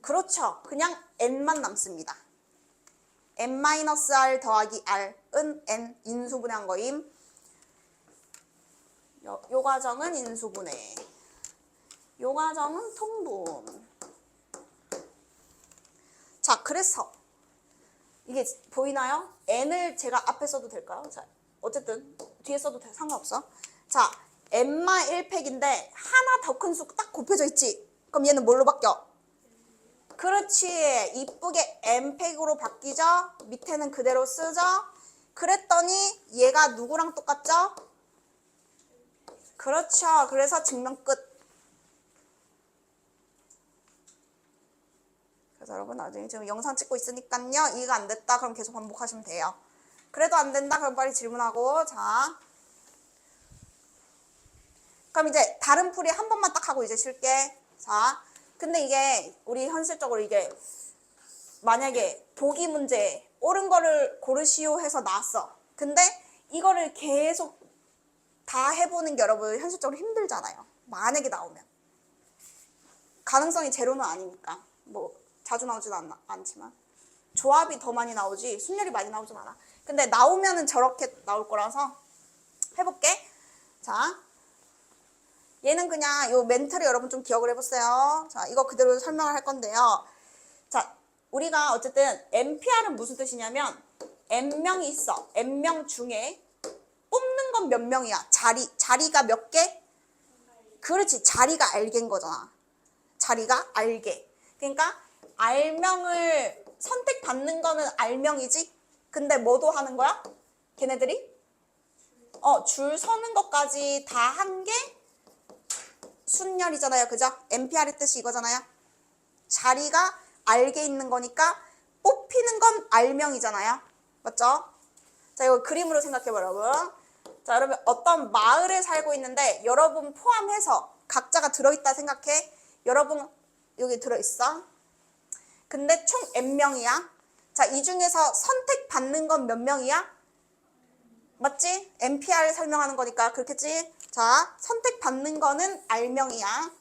그렇죠. 그냥 n만 남습니다. n-r 더하기 r은 n 인수분해한 거임. 요 과정은 인수분해. 요 과정은 통분. 자, 그래서 이게 보이나요? n을 제가 앞에 써도 될까요? 자, 어쨌든 뒤에 써도 상관없어. 자, n마 1팩인데 하나 더 큰 수 딱 곱해져 있지? 그럼 얘는 뭘로 바뀌어? 그렇지. 이쁘게 n팩으로 바뀌죠? 밑에는 그대로 쓰죠? 그랬더니 얘가 누구랑 똑같죠? 그렇죠. 그래서 증명 끝. 그래서 여러분 나중에 지금 영상 찍고 있으니까요. 이해가 안 됐다. 그럼 계속 반복하시면 돼요. 그래도 안 된다. 그럼 빨리 질문하고. 자, 그럼 이제 다른 풀이 한 번만 딱 하고 이제 쉴게. 자, 근데 이게 우리 현실적으로 이게 만약에 보기 문제 옳은 거를 고르시오 해서 나왔어. 근데 이거를 계속 다 해보는 게 여러분 현실적으로 힘들잖아요. 만약에 나오면. 가능성이 제로는 아니니까. 뭐 자주 나오진 않지만. 조합이 더 많이 나오지 순열이 많이 나오진 않아. 근데 나오면은 저렇게 나올 거라서 해볼게. 자, 얘는 그냥 요 멘트를 여러분 좀 기억을 해보세요. 자, 이거 그대로 설명을 할 건데요. 자, 우리가 어쨌든 NPR은 무슨 뜻이냐면 N명이 있어. N명 중에 뽑는 건 몇 명이야? 자리가 몇 개? 그렇지. 자리가 알개인 거잖아. 자리가 알개. 그러니까 R명을 선택받는 거는 R명이지? 근데 뭐도 하는 거야? 걔네들이? 줄 서는 것까지 다 한 게 순열이잖아요. 그죠? NPR의 뜻이 이거잖아요. 자리가 알게 있는 거니까 뽑히는 건 R명이잖아요. 맞죠? 자, 이거 그림으로 생각해봐, 여러분. 자, 여러분 어떤 마을에 살고 있는데 여러분 포함해서 각자가 들어있다 생각해. 여러분 여기 들어있어. 근데 총 N명이야. 자, 이 중에서 선택받는 건 몇 명이야? 맞지? NPR 설명하는 거니까 그렇겠지? 자, 선택받는 거는 R명이야.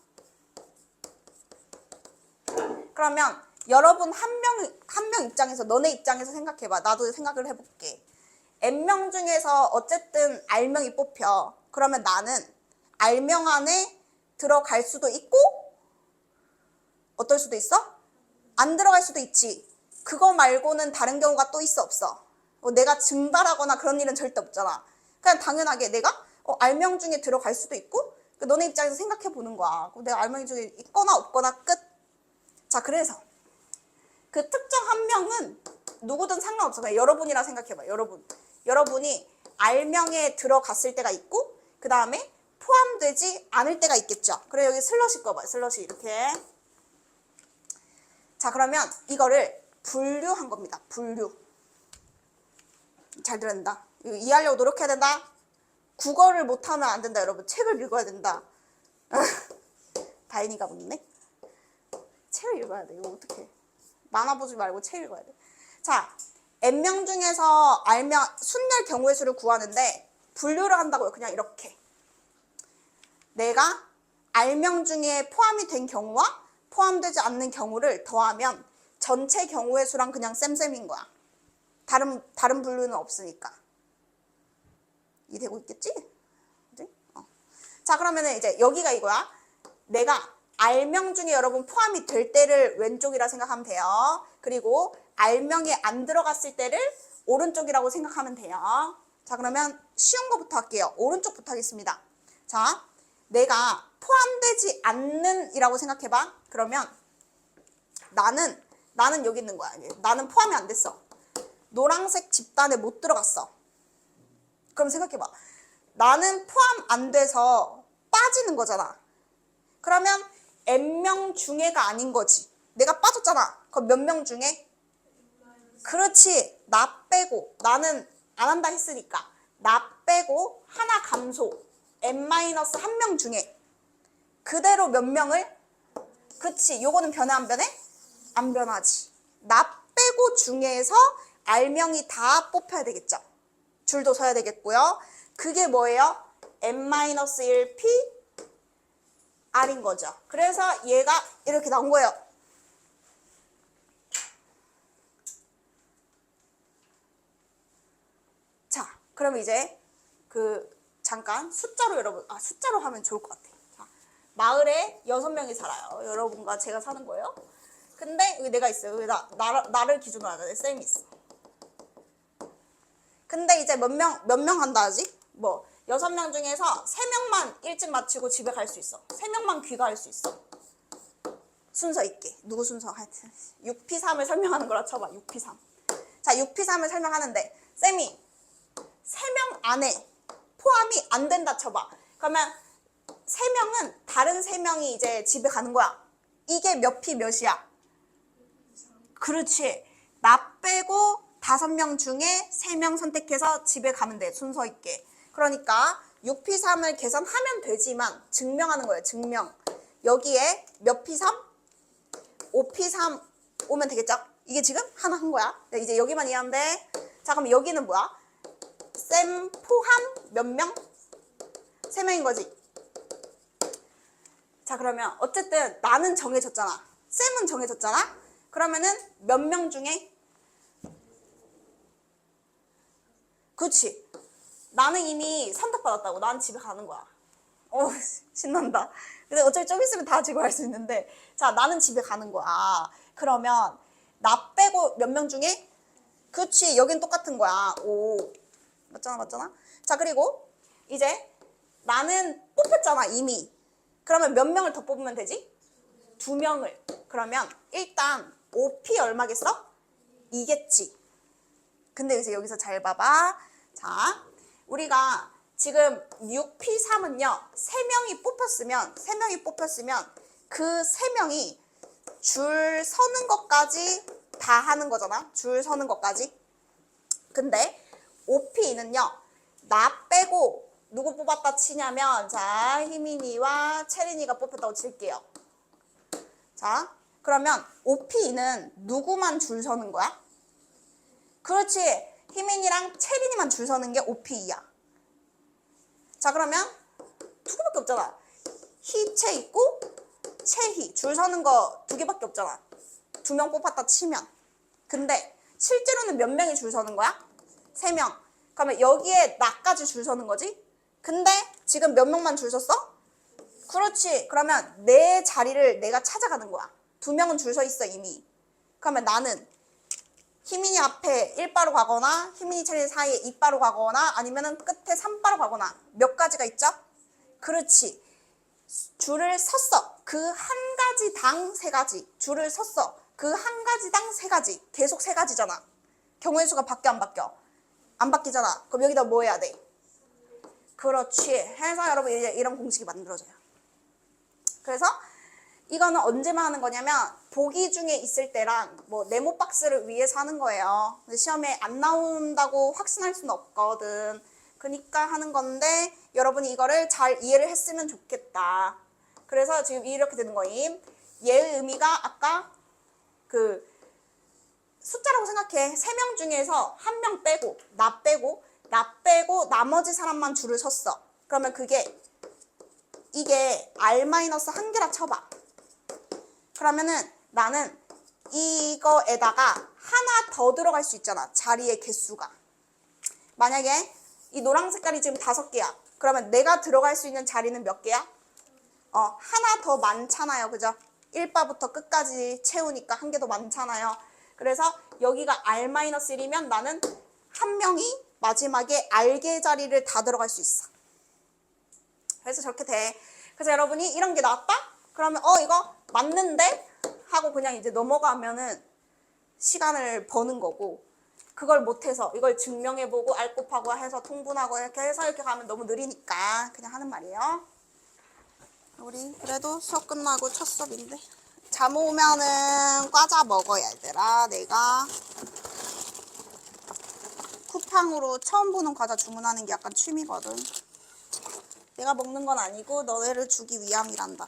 그러면 여러분 한 명 입장에서 너네 입장에서 생각해봐. 나도 생각을 해볼게. N명 중에서 어쨌든 R명이 뽑혀. 그러면 나는 R명 안에 들어갈 수도 있고 어떨 수도 있어? 안 들어갈 수도 있지. 그거 말고는 다른 경우가 또 있어 없어? 내가 증발하거나 그런 일은 절대 없잖아. 그냥 당연하게 내가 R명 중에 들어갈 수도 있고 너네 입장에서 생각해 보는 거야. 내가 R명 중에 있거나 없거나 끝. 자, 그래서 그 특정 한 명은 누구든 상관없잖아요. 여러분이라 생각해봐. 여러분이 R명에 들어갔을 때가 있고 그 다음에 포함되지 않을 때가 있겠죠. 그래, 여기 슬러시 꺼봐요. 슬러시 이렇게. 자, 그러면 이거를 분류한 겁니다. 분류. 잘 들어야 된다. 이거 이해하려고 노력해야 된다. 국어를 못하면 안 된다, 여러분. 책을 읽어야 된다. 다인이가 묻네. 책을 읽어야 돼. 이거 어떡해. 만화 보지 말고 책 읽어야 돼. 자, N명 중에서 R명 순열 경우의 수를 구하는데 분류를 한다고요. 그냥 이렇게. 내가 R명 중에 포함이 된 경우와 포함되지 않는 경우를 더하면 전체 경우의 수랑 그냥 쌤쌤인 거야. 다른 분류는 없으니까. 이해되고 있겠지? 그치? 자, 그러면은 이제 여기가 이거야. 내가 R명 중에 여러분 포함이 될 때를 왼쪽이라 생각하면 돼요. 그리고 R명이 안 들어갔을 때를 오른쪽이라고 생각하면 돼요. 자, 그러면 쉬운 거부터 할게요. 오른쪽부터 하겠습니다. 자, 내가 포함되지 않는 이라고 생각해봐. 그러면 나는 여기 있는 거야. 나는 포함이 안 됐어. 노란색 집단에 못 들어갔어. 그럼 생각해봐. 나는 포함 안 돼서 빠지는 거잖아. 그러면 N명 중에가 아닌 거지. 내가 빠졌잖아. 그럼 몇 명 중에? 그렇지. 나 빼고. 나는 안 한다 했으니까. 나 빼고 하나 감소. N-1명 중에. 그대로 몇 명을? 그치. 요거는 변해 안 변해? 안 변하지. 나 빼고 중에서 R명이 다 뽑혀야 되겠죠. 줄도 서야 되겠고요. 그게 뭐예요? N-1P R인 거죠. 그래서 얘가 이렇게 나온 거예요. 자, 그럼 이제 잠깐 숫자로 여러분, 숫자로 하면 좋을 것 같아요. 자, 마을에 6명이 살아요. 여러분과 제가 사는 거예요. 근데 여기 내가 있어요. 여기 나를 기준으로 하자. 쌤이 있어. 근데 이제 몇 명 한다 하지? 뭐 6명 중에서 3명만 일찍 마치고 집에 갈 수 있어. 3명만 귀가할 수 있어. 순서 있게. 누구 순서? 하여튼 6P3을 설명하는 거라 쳐봐. 6P3. 자, 6P3을 설명하는데 쌤이 3명 안에 포함이 안 된다 쳐봐. 그러면 3명은 다른 3명이 이제 집에 가는 거야. 이게 몇 P 몇이야? 그렇지. 나 빼고 5명 중에 3명 선택해서 집에 가면 돼. 순서 있게. 그러니까 6P3을 계산하면 되지만 증명하는 거예요. 증명. 여기에 몇 P3? 5P3 오면 되겠죠? 이게 지금 하나 한 거야. 이제 여기만 이해하면 돼. 자, 그럼 여기는 뭐야? 쌤 포함 몇 명? 3명인 거지. 자, 그러면 어쨌든 나는 정해졌잖아. 쌤은 정해졌잖아. 그러면은 몇 명 중에? 그치. 나는 이미 선택받았다고. 난 집에 가는 거야. 신난다. 근데 어차피 좀 있으면 다 집에 갈 수 있는데. 자, 나는 집에 가는 거야. 그러면 나 빼고 몇 명 중에? 그치. 여긴 똑같은 거야. 오. 맞잖아. 자, 그리고 이제 나는 뽑혔잖아, 이미. 그러면 몇 명을 더 뽑으면 되지? 2명을. 그러면 일단 5P 얼마겠어? 2겠지. 근데 이제 여기서 잘 봐봐. 자, 우리가 지금 6P3은요, 3명이 뽑혔으면 그 3명이 줄 서는 것까지 다 하는 거잖아. 줄 서는 것까지. 근데 5P는요, 나 빼고 누구 뽑았다 치냐면, 자, 희민이와 채린이가 뽑혔다고 칠게요. 자, 그러면 5P는 누구만 줄 서는 거야? 그렇지. 희민이랑 채린이만 줄 서는 게 5P야. 자, 그러면 두 개밖에 없잖아. 희채 있고 채희. 줄 서는 거 2개밖에 없잖아. 2명 뽑았다 치면. 근데 실제로는 몇 명이 줄 서는 거야? 3명. 그러면 여기에 나까지 줄 서는 거지? 근데 지금 몇 명만 줄 섰어? 그렇지. 그러면 내 자리를 내가 찾아가는 거야. 2명은 줄 서 있어 이미. 그러면 나는 희민이 앞에 1바로 가거나 희민이 채린 사이에 2바로 가거나 아니면은 끝에 3바로 가거나 몇 가지가 있죠? 그렇지. 줄을 섰어. 그 한 가지당 3가지. 줄을 섰어. 그 한 가지당 3가지. 계속 3가지잖아. 경우의 수가 바뀌어 안 바뀌어? 안 바뀌잖아. 그럼 여기다 뭐 해야 돼? 그렇지. 해서 여러분 이제 이런 공식이 만들어져요. 그래서 이거는 언제만 하는 거냐면 보기 중에 있을 때랑 뭐 네모 박스를 위해서 하는 거예요. 근데 시험에 안 나온다고 확신할 수는 없거든. 그러니까 하는 건데 여러분이 이거를 잘 이해를 했으면 좋겠다. 그래서 지금 이렇게 되는 거임. 얘의 의미가 아까 그 숫자라고 생각해. 3명 중에서 1명 빼고 나 빼고 나머지 사람만 줄을 섰어. 그러면 이게 R-1개라 쳐봐. 그러면은 나는 이거에다가 하나 더 들어갈 수 있잖아. 자리의 개수가. 만약에 이 노란 색깔이 지금 5개야. 그러면 내가 들어갈 수 있는 자리는 몇 개야? 하나 더 많잖아요. 그죠? 1바부터 끝까지 채우니까 한 개 더 많잖아요. 그래서 여기가 R-1이면 나는 한 명이 마지막에 R개 자리를 다 들어갈 수 있어. 그래서 저렇게 돼. 그래서 여러분이 이런 게 나왔다? 그러면 이거 맞는데? 하고 그냥 이제 넘어가면은 시간을 버는 거고, 그걸 못해서 이걸 증명해보고 R 곱하고 해서 통분하고 이렇게 해서 이렇게 가면 너무 느리니까 그냥 하는 말이에요. 우리 그래도 수업 끝나고 첫 수업인데 잠 오면은 과자 먹어야 얘들아. 내가 쿠팡으로 처음 보는 과자 주문하는 게 약간 취미거든. 내가 먹는 건 아니고 너네를 주기 위함이란다.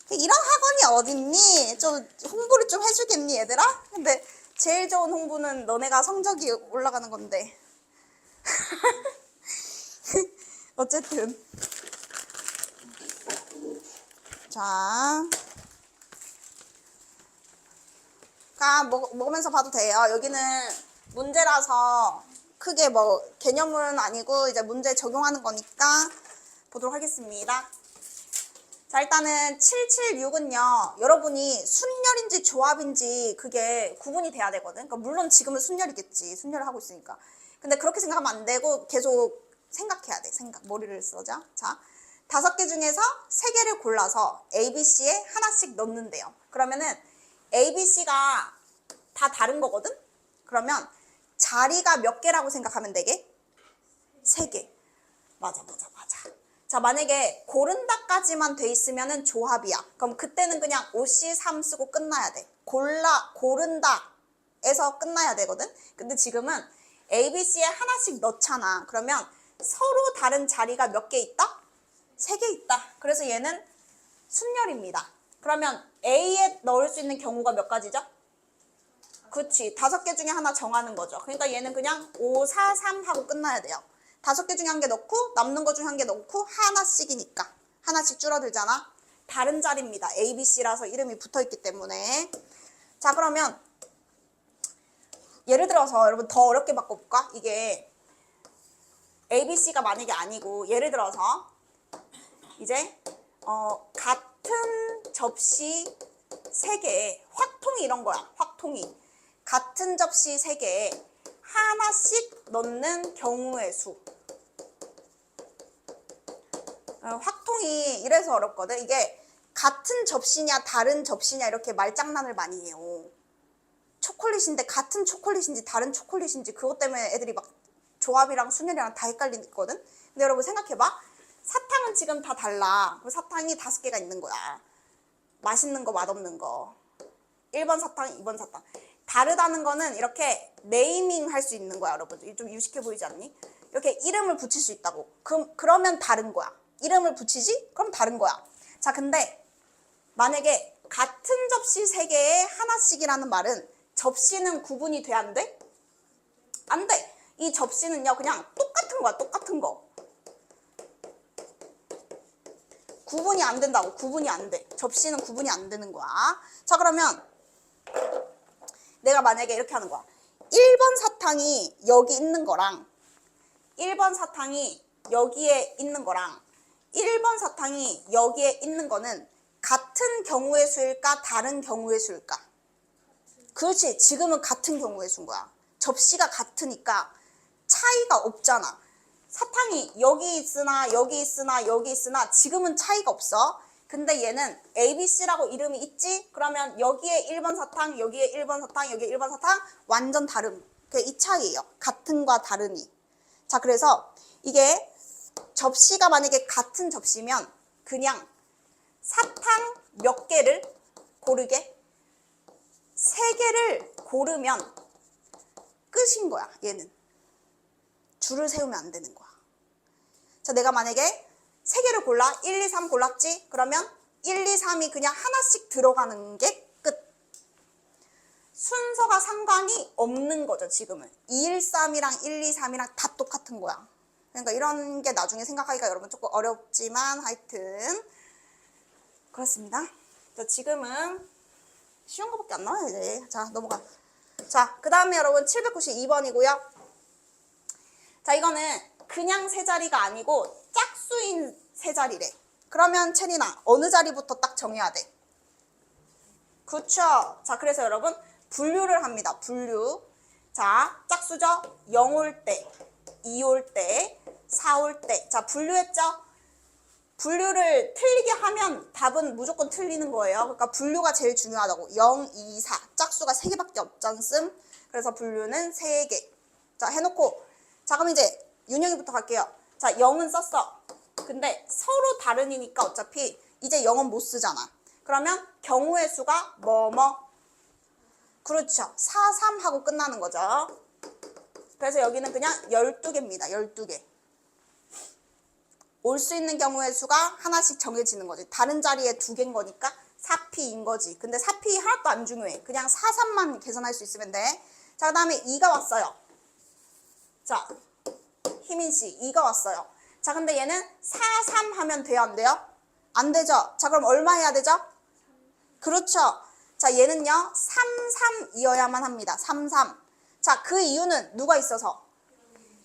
이런 학원이 어딨니? 좀 홍보를 좀 해주겠니 얘들아? 근데 제일 좋은 홍보는 너네가 성적이 올라가는 건데. 어쨌든 자, 먹으면서 봐도 돼요. 여기는 문제라서 크게 뭐 개념은 아니고 이제 문제 적용하는 거니까 보도록 하겠습니다. 자, 일단은 776은요, 여러분이 순열인지 조합인지 그게 구분이 돼야 되거든. 그러니까 물론 지금은 순열이겠지. 순열을 하고 있으니까. 근데 그렇게 생각하면 안 되고 계속 생각해야 돼. 머리를 써자. 자, 5개 중에서 3개를 골라서 A, B, C에 하나씩 넣는데요. 그러면은 A, B, C가 다 다른 거거든? 그러면 자리가 몇 개라고 생각하면 되게? 3개. 맞아. 자, 만약에 고른다까지만 돼 있으면은 조합이야. 그럼 그때는 그냥 OC3 쓰고 끝나야 돼. 고른다에서 끝나야 되거든? 근데 지금은 A, B, C에 하나씩 넣잖아. 그러면 서로 다른 자리가 몇 개 있다? 3개 있다. 그래서 얘는 순열입니다. 그러면 A에 넣을 수 있는 경우가 몇 가지죠? 그치. 5개 중에 하나 정하는 거죠. 그러니까 얘는 그냥 5, 4, 3 하고 끝나야 돼요. 5개 중에 1개 넣고 남는 거 중에 1개 넣고 하나씩이니까 하나씩 줄어들잖아. 다른 자리입니다. A, B, C라서 이름이 붙어있기 때문에. 자, 그러면 예를 들어서 여러분 더 어렵게 바꿔볼까? 이게 A, B, C가 만약에 아니고 예를 들어서 이제 같은 접시 3개에 확통이 이런 거야. 확통이 같은 접시 3개에 하나씩 넣는 경우의 수. 확통이 이래서 어렵거든. 이게 같은 접시냐 다른 접시냐 이렇게 말장난을 많이 해요. 초콜릿인데 같은 초콜릿인지 다른 초콜릿인지 그것 때문에 애들이 막 조합이랑 순열이랑 다 헷갈리거든. 근데 여러분 생각해봐. 사탕은 지금 다 달라. 그 사탕이 5개가 있는 거야. 맛있는 거 맛없는 거. 1번 사탕 2번 사탕. 다르다는 거는 이렇게 네이밍 할 수 있는 거야. 여러분 좀 유식해 보이지 않니? 이렇게 이름을 붙일 수 있다고. 그러면 다른 거야. 이름을 붙이지? 그럼 다른 거야. 자, 근데 만약에 같은 접시 3개에 하나씩이라는 말은 접시는 구분이 돼? 안 돼? 안 돼. 이 접시는요 그냥 똑같은 거야. 똑같은 거. 구분이 안 된다고. 구분이 안 돼. 접시는 구분이 안 되는 거야. 자, 그러면 내가 만약에 이렇게 하는 거야. 1번 사탕이 여기 있는 거랑 1번 사탕이 여기에 있는 거랑 1번 사탕이 여기에 있는 거는 같은 경우의 수일까? 다른 경우의 수일까? 그렇지. 지금은 같은 경우의 수인 거야. 접시가 같으니까 차이가 없잖아. 사탕이 여기 있으나 여기 있으나 여기 있으나 지금은 차이가 없어. 근데 얘는 ABC라고 이름이 있지? 그러면 여기에 1번 사탕, 여기에 1번 사탕, 여기에 1번 사탕 완전 다름. 그게 이 차이예요. 같은과 다름이. 자, 그래서 이게 접시가 만약에 같은 접시면 그냥 사탕 몇 개를 고르게 3개를 고르면 끝인 거야. 얘는 줄을 세우면 안 되는 거야. 자, 내가 만약에 3개를 골라 1, 2, 3 골랐지? 그러면 1, 2, 3이 그냥 하나씩 들어가는 게 끝. 순서가 상관이 없는 거죠. 지금은 2, 1, 3이랑 1, 2, 3이랑 다 똑같은 거야. 그러니까 이런 게 나중에 생각하기가 여러분 조금 어렵지만 하여튼 그렇습니다. 자, 지금은 쉬운 거밖에 안 나와요. 이제. 자, 넘어가. 자, 그 다음에 여러분 792번이고요. 자, 이거는 그냥 세 자리가 아니고 짝수인 세 자리래. 그러면 채린아 어느 자리부터 딱 정해야 돼? 그쵸? 자, 그래서 여러분 분류를 합니다. 분류. 자, 짝수죠? 0 올 때, 2 올 때, 4 올 때. 자, 분류했죠? 분류를 틀리게 하면 답은 무조건 틀리는 거예요. 그러니까 분류가 제일 중요하다고. 0, 2, 4. 짝수가 3개밖에 없잖음. 그래서 분류는 3개. 자, 해놓고. 자, 그럼 이제 윤영이부터 갈게요. 자, 0은 썼어. 근데 서로 다른이니까 어차피 이제 0은 못 쓰잖아. 그러면 경우의 수가 뭐뭐? 그렇죠. 4, 3 하고 끝나는 거죠. 그래서 여기는 그냥 12개입니다. 12개. 올 수 있는 경우의 수가 하나씩 정해지는 거지. 다른 자리에 2개인 거니까 4P인 거지. 근데 4P 하나도 안 중요해. 그냥 4, 3만 계산할 수 있으면 돼. 자, 그 다음에 2가 왔어요. 자, 희민씨 2가 왔어요. 자, 근데 얘는 4, 3 하면 돼요? 안 돼요? 안 되죠. 자, 그럼 얼마 해야 되죠? 그렇죠. 자, 얘는요 3, 3이어야만 합니다. 3, 3. 자, 그 이유는 누가 있어서?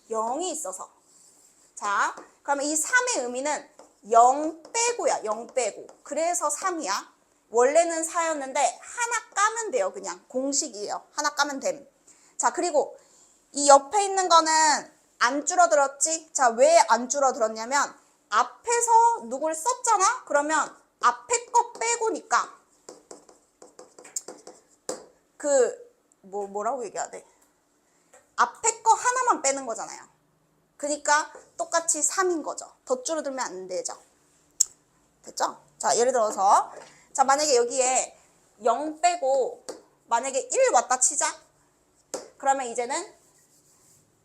0이 있어서. 자, 그러면 이 3의 의미는 0 빼고야. 0 빼고. 그래서 3이야. 원래는 4였는데 하나 까면 돼요. 그냥 공식이에요. 하나 까면 됨. 자, 그리고 이 옆에 있는 거는 안 줄어들었지? 자, 왜 안 줄어들었냐면 앞에서 누굴 썼잖아? 그러면 앞에 거 빼고니까 뭐라고 얘기해야 돼? 앞에 거 하나만 빼는 거잖아요. 그러니까 똑같이 3인 거죠. 더 줄어들면 안 되죠. 됐죠? 자, 예를 들어서 자, 만약에 여기에 0 빼고 만약에 1 왔다 치자. 그러면 이제는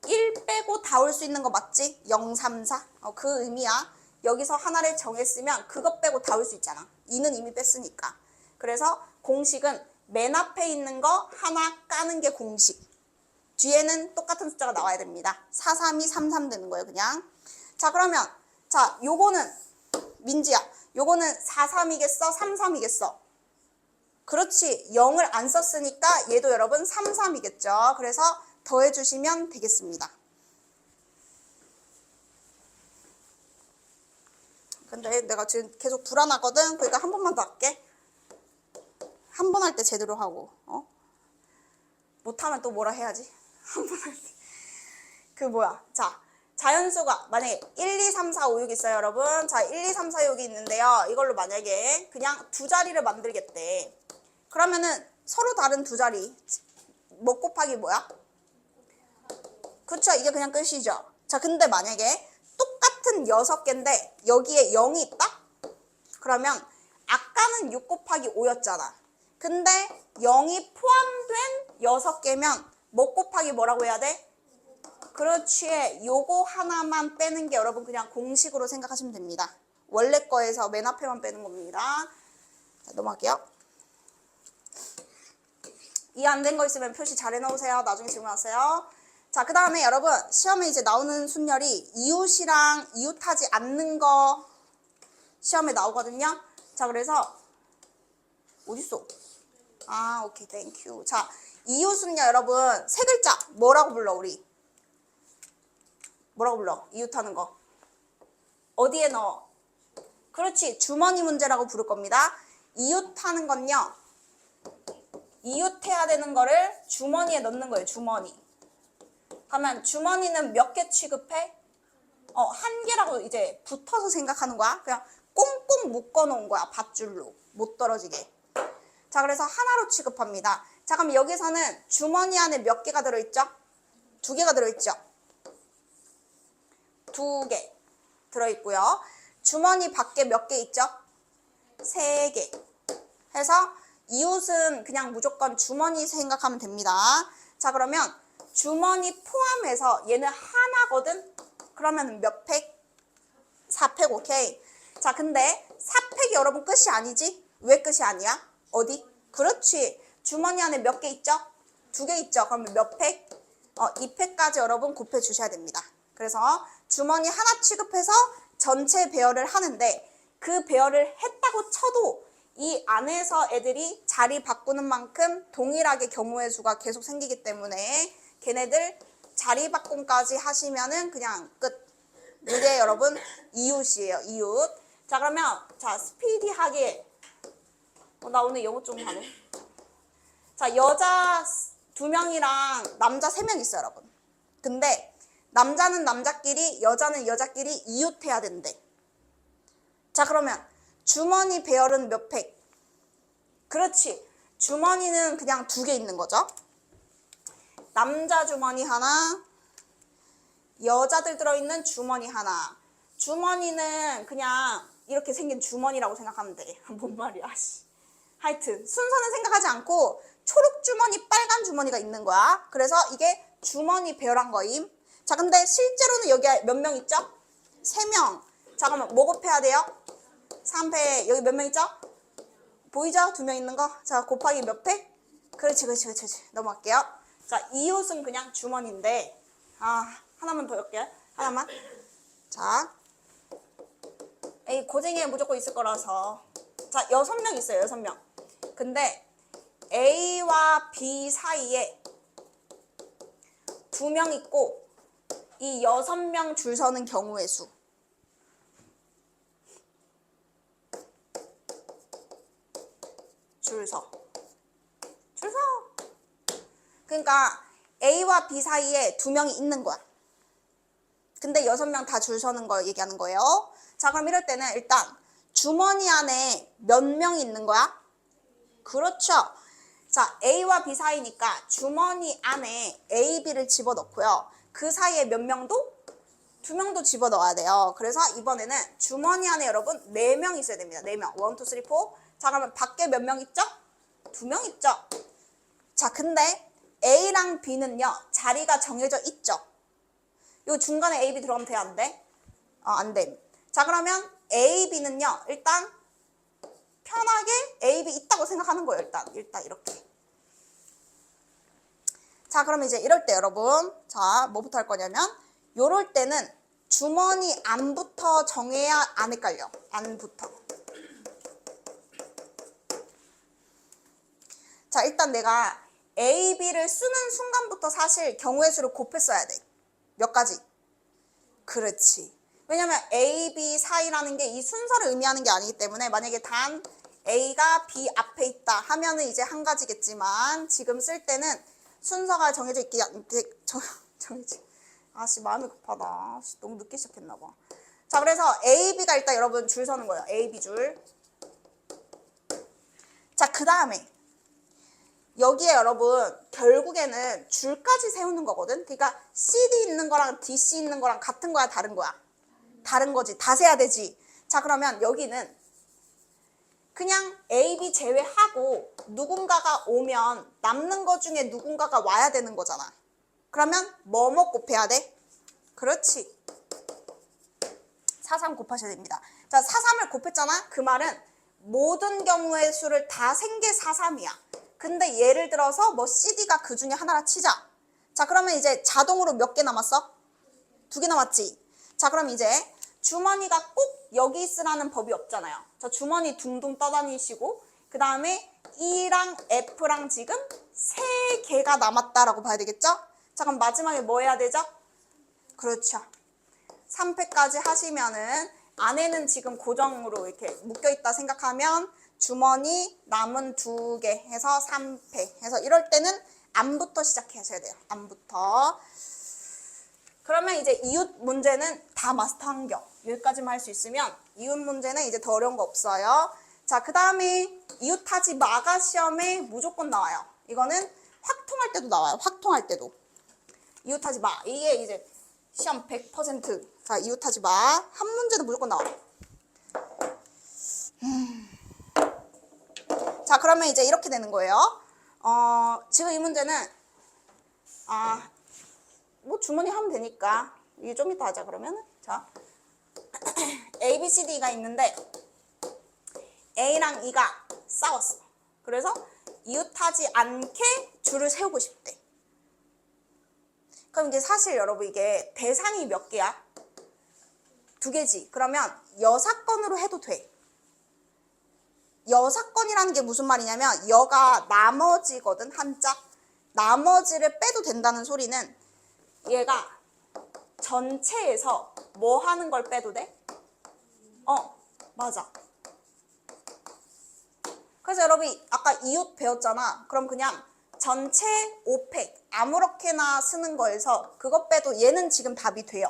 1 빼고 다 올 수 있는 거 맞지? 0, 3, 4. 그 의미야. 여기서 하나를 정했으면 그것 빼고 다 올 수 있잖아. 2는 이미 뺐으니까. 그래서 공식은 맨 앞에 있는 거 하나 까는 게 공식. 뒤에는 똑같은 숫자가 나와야 됩니다. 4, 3, 2, 3, 3 되는 거예요, 그냥. 자, 그러면 자, 요거는 민지야. 요거는 4, 3이겠어? 3, 3이겠어? 그렇지. 0을 안 썼으니까 얘도 여러분 3, 3이겠죠. 그래서 더해주시면 되겠습니다. 근데 내가 지금 계속 불안하거든. 그러니까 한 번만 더 할게. 한 번 할 때 제대로 하고. 못하면 또 뭐라 해야지. 한 번 할 때. 자, 자연수가 만약에 1, 2, 3, 4, 5, 6 있어요, 여러분. 자, 1, 2, 3, 4, 6이 있는데요. 이걸로 만약에 그냥 두 자리를 만들겠대. 그러면은 서로 다른 두 자리. 뭐 곱하기 뭐야? 그쵸? 이게 그냥 끝이죠. 자, 근데 만약에 똑같은 6개인데 여기에 0이 있다? 그러면 아까는 6 곱하기 5였잖아. 근데 0이 포함된 6개면 뭐 곱하기 뭐라고 해야 돼? 그렇지. 요거 하나만 빼는 게 여러분 그냥 공식으로 생각하시면 됩니다. 원래 거에서 맨 앞에만 빼는 겁니다. 자, 넘어갈게요. 이해 안 된 거 있으면 표시 잘 해놓으세요. 나중에 질문하세요. 자, 그 다음에 여러분 시험에 이제 나오는 순열이 이웃이랑 이웃하지 않는 거 시험에 나오거든요. 자, 그래서 어딨어? 아, 오케이, 땡큐. 자, 이웃은요 여러분 세 글자 뭐라고 불러 우리? 뭐라고 불러? 이웃하는 거 어디에 넣어? 그렇지, 주머니 문제라고 부를 겁니다. 이웃하는 건요 이웃해야 되는 거를 주머니에 넣는 거예요. 주머니. 그러면 주머니는 몇 개 취급해? 한 개라고 이제 붙어서 생각하는 거야. 그냥 꽁꽁 묶어 놓은 거야. 밧줄로. 못 떨어지게. 자, 그래서 하나로 취급합니다. 자, 그럼 여기서는 주머니 안에 몇 개가 들어있죠? 2개가 들어있죠? 2개 들어있고요. 주머니 밖에 몇 개 있죠? 3개. 해서 이웃은 그냥 무조건 주머니 생각하면 됩니다. 자, 그러면 주머니 포함해서 얘는 하나거든? 그러면 몇 팩? 4팩, 오케이. 자, 근데 4팩이 여러분 끝이 아니지? 왜 끝이 아니야? 어디? 그렇지. 주머니 안에 몇 개 있죠? 2개 있죠? 그러면 몇 팩? 2팩까지 여러분 곱해 주셔야 됩니다. 그래서 주머니 하나 취급해서 전체 배열을 하는데 그 배열을 했다고 쳐도 이 안에서 애들이 자리 바꾸는 만큼 동일하게 경우의 수가 계속 생기기 때문에 걔네들 자리 바꿈까지 하시면은 그냥 끝. 이게 여러분 이웃이에요. 이웃. 자, 그러면 자 스피디하게 나 오늘 영어 좀 하네. 자, 여자 2명이랑 남자 3명 있어요, 여러분. 근데 남자는 남자끼리 여자는 여자끼리 이웃해야 된대. 자, 그러면 주머니 배열은 몇 팩? 그렇지. 주머니는 그냥 2개 있는 거죠. 남자 주머니 하나, 여자들 들어있는 주머니 하나. 주머니는 그냥 이렇게 생긴 주머니라고 생각하면 돼. 뭔 말이야. 하여튼 순서는 생각하지 않고 초록 주머니, 빨간 주머니가 있는 거야. 그래서 이게 주머니 배열한 거임. 자, 근데 실제로는 여기 몇 명 있죠? 3명. 자, 그러면 뭐 곱해야 돼요? 3패. 여기 몇 명 있죠? 보이죠? 2명 있는 거. 자, 곱하기 몇 패? 그렇지. 넘어갈게요. 자, 이웃은 그냥 주머니인데 하나만 더 할게요. 하나만. 자, 이 고쟁이에 무조건 있을 거라서. 자, 6명 있어요. 6명. 근데 A와 B 사이에 2명 있고 이 6명 줄 서는 경우의 수. 줄 서. 줄 서. 그러니까 A와 B 사이에 2명이 있는 거야. 근데 6명 다 줄 서는 걸 얘기하는 거예요. 자, 그럼 이럴 때는 일단 주머니 안에 몇 명이 있는 거야? 그렇죠. 자, A와 B 사이니까 주머니 안에 A, B를 집어넣고요. 그 사이에 몇 명도? 2명도 집어넣어야 돼요. 그래서 이번에는 주머니 안에 여러분 4명 있어야 됩니다. 4명. 1, 2, 3, 4. 자, 그러면 밖에 몇 명 있죠? 2명 있죠. 자, 근데 A랑 B는요, 자리가 정해져 있죠. 요 중간에 A, B 들어가면 돼, 안 돼? 안 돼. 자, 그러면 A, B는요, 일단 편하게 A, B 있다고 생각하는 거예요. 일단 이렇게. 자, 그럼 이제 이럴 때 여러분, 자, 뭐부터 할 거냐면, 요럴 때는 주머니 안부터 정해야 안 헷갈려. 안부터. 자, 일단 내가 A, B를 쓰는 순간부터 사실 경우의 수를 곱했어야 돼. 몇 가지? 그렇지. 왜냐면 A, B 사이라는 게 이 순서를 의미하는 게 아니기 때문에 만약에 단 A가 B 앞에 있다 하면은 이제 한 가지겠지만 지금 쓸 때는 순서가 정해져 있기 정해지. 아씨 마음이 급하다. 너무 늦게 시작했나 봐. 자, 그래서 A, B가 일단 여러분 줄 서는 거예요. A, B 줄. 자, 그 다음에 여기에 여러분 결국에는 줄까지 세우는 거거든. 그러니까 CD 있는 거랑 DC 있는 거랑 같은 거야, 다른 거야? 다른 거지. 다 세야 되지. 자, 그러면 여기는 그냥 A, B 제외하고 누군가가 오면 남는 거 중에 누군가가 와야 되는 거잖아. 그러면 뭐뭐 곱해야 돼? 그렇지. 4, 3 곱하셔야 됩니다. 자, 4, 3을 곱했잖아. 그 말은 모든 경우의 수를 다 센 게 4, 3이야. 근데 예를 들어서 뭐 CD가 그 중에 하나라 치자. 자, 그러면 이제 자동으로 몇 개 남았어? 2개 남았지. 자, 그럼 이제 주머니가 꼭 여기 있으라는 법이 없잖아요. 자, 주머니 둥둥 떠다니시고 그 다음에 E랑 F랑 지금 3개가 남았다라고 봐야 되겠죠? 자, 그럼 마지막에 뭐 해야 되죠? 그렇죠. 3패까지 하시면은 안에는 지금 고정으로 이렇게 묶여있다 생각하면 주머니 남은 2개 해서 3패 해서 이럴 때는 안부터 시작하셔야 돼요. 안부터. 그러면 이제 이웃 문제는 다 마스터한 겨. 여기까지만 할 수 있으면 이웃 문제는 이제 더 어려운 거 없어요. 자, 그 다음에 이웃하지 마가 시험에 무조건 나와요. 이거는 확통할 때도 나와요. 확통할 때도. 이웃하지 마. 이게 이제 시험 100%. 자, 이웃하지 마. 한 문제도 무조건 나와. 자, 그러면 이제 이렇게 되는 거예요. 지금 이 문제는 뭐 주머니 하면 되니까 이게 좀 이따 하자 그러면. 자, A, B, C, D가 있는데 A랑 E가 싸웠어. 그래서 이웃하지 않게 줄을 세우고 싶대. 그럼 이제 사실 여러분 이게 대상이 몇 개야? 2개지. 그러면 여사건으로 해도 돼. 여사건이라는 게 무슨 말이냐면 여가 나머지거든. 한자. 나머지를 빼도 된다는 소리는 얘가 전체에서 뭐 하는 걸 빼도 돼? 맞아. 그래서 여러분 아까 이웃 배웠잖아. 그럼 그냥 전체 5팩 아무렇게나 쓰는 거에서 그것 빼도 얘는 지금 답이 돼요.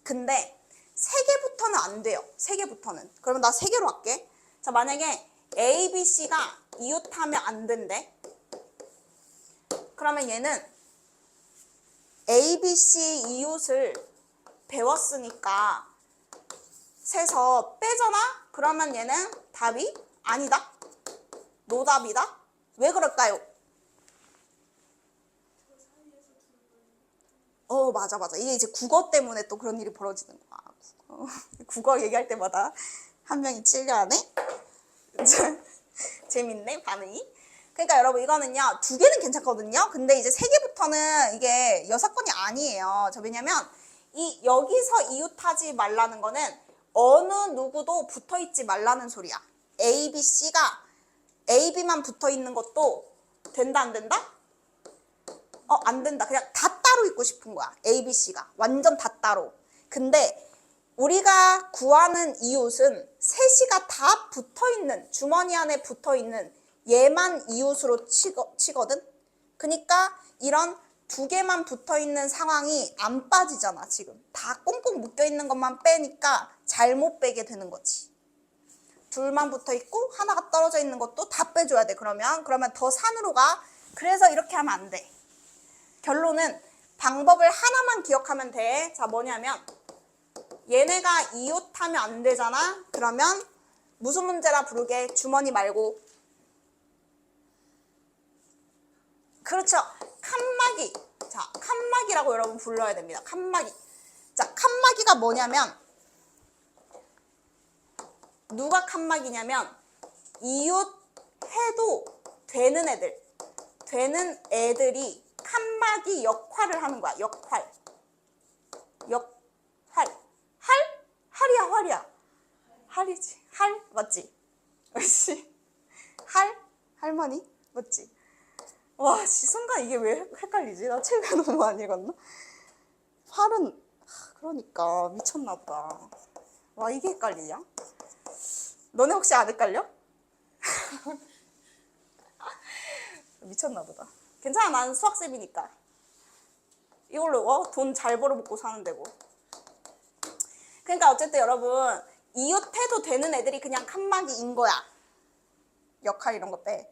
근데 3개부터는 안 돼요. 3개부터는. 그러면 나 3개로 할게. 자, 만약에 A, B, C가 이웃하면 안 된대. 그러면 얘는 A, B, C 이웃을 배웠으니까 세서 빼잖아? 그러면 얘는 답이 아니다. 노답이다. 왜 그럴까요? 맞아. 이게 이제 국어 때문에 또 그런 일이 벌어지는 거야. 국어 얘기할 때마다 한 명이 찔려하네. 재밌네, 반응이. 그러니까 여러분 이거는요, 2개는 괜찮거든요. 근데 이제 3개부터는 이게 여사건이 아니에요. 왜냐면 여기서 이웃하지 말라는 거는 어느 누구도 붙어있지 말라는 소리야. A, B, C가 A, B만 붙어있는 것도 된다, 안 된다? 안 된다. 그냥 다 따로 있고 싶은 거야. A, B, C가. 완전 다 따로. 근데 우리가 구하는 이웃은 셋이가 다 붙어있는, 주머니 안에 붙어있는 얘만 이웃으로 치거든. 그러니까 이런 두 개만 붙어있는 상황이 안 빠지잖아. 지금 다 꽁꽁 묶여있는 것만 빼니까 잘못 빼게 되는 거지. 둘만 붙어있고 하나가 떨어져 있는 것도 다 빼줘야 돼. 그러면 더 산으로 가. 그래서 이렇게 하면 안 돼. 결론은 방법을 하나만 기억하면 돼. 자, 뭐냐면 얘네가 이웃하면 안 되잖아. 그러면 무슨 문제라 부르게? 주머니 말고. 그렇죠. 칸막이. 자, 칸막이라고 여러분 불러야 됩니다. 칸막이. 자, 칸막이가 뭐냐면 누가 칸막이냐면 이웃 해도 되는 애들이 칸막이 역할을 하는 거야. 역할. 할이야, 활이야. 할이지. 할 맞지? 그렇지. 할머니 맞지? 와, 순간 이게 왜 헷갈리지? 나 책을 너무 안 읽었나? 활은 그러니까 미쳤나 보다. 와, 이게 헷갈리냐? 너네 혹시 안 헷갈려? 미쳤나 보다. 괜찮아, 나는 수학쌤이니까. 이걸로 돈 잘 벌어먹고 사는 데고. 그러니까 어쨌든 여러분, 이웃해도 되는 애들이 그냥 칸막이인 거야. 역할 이런 거 빼.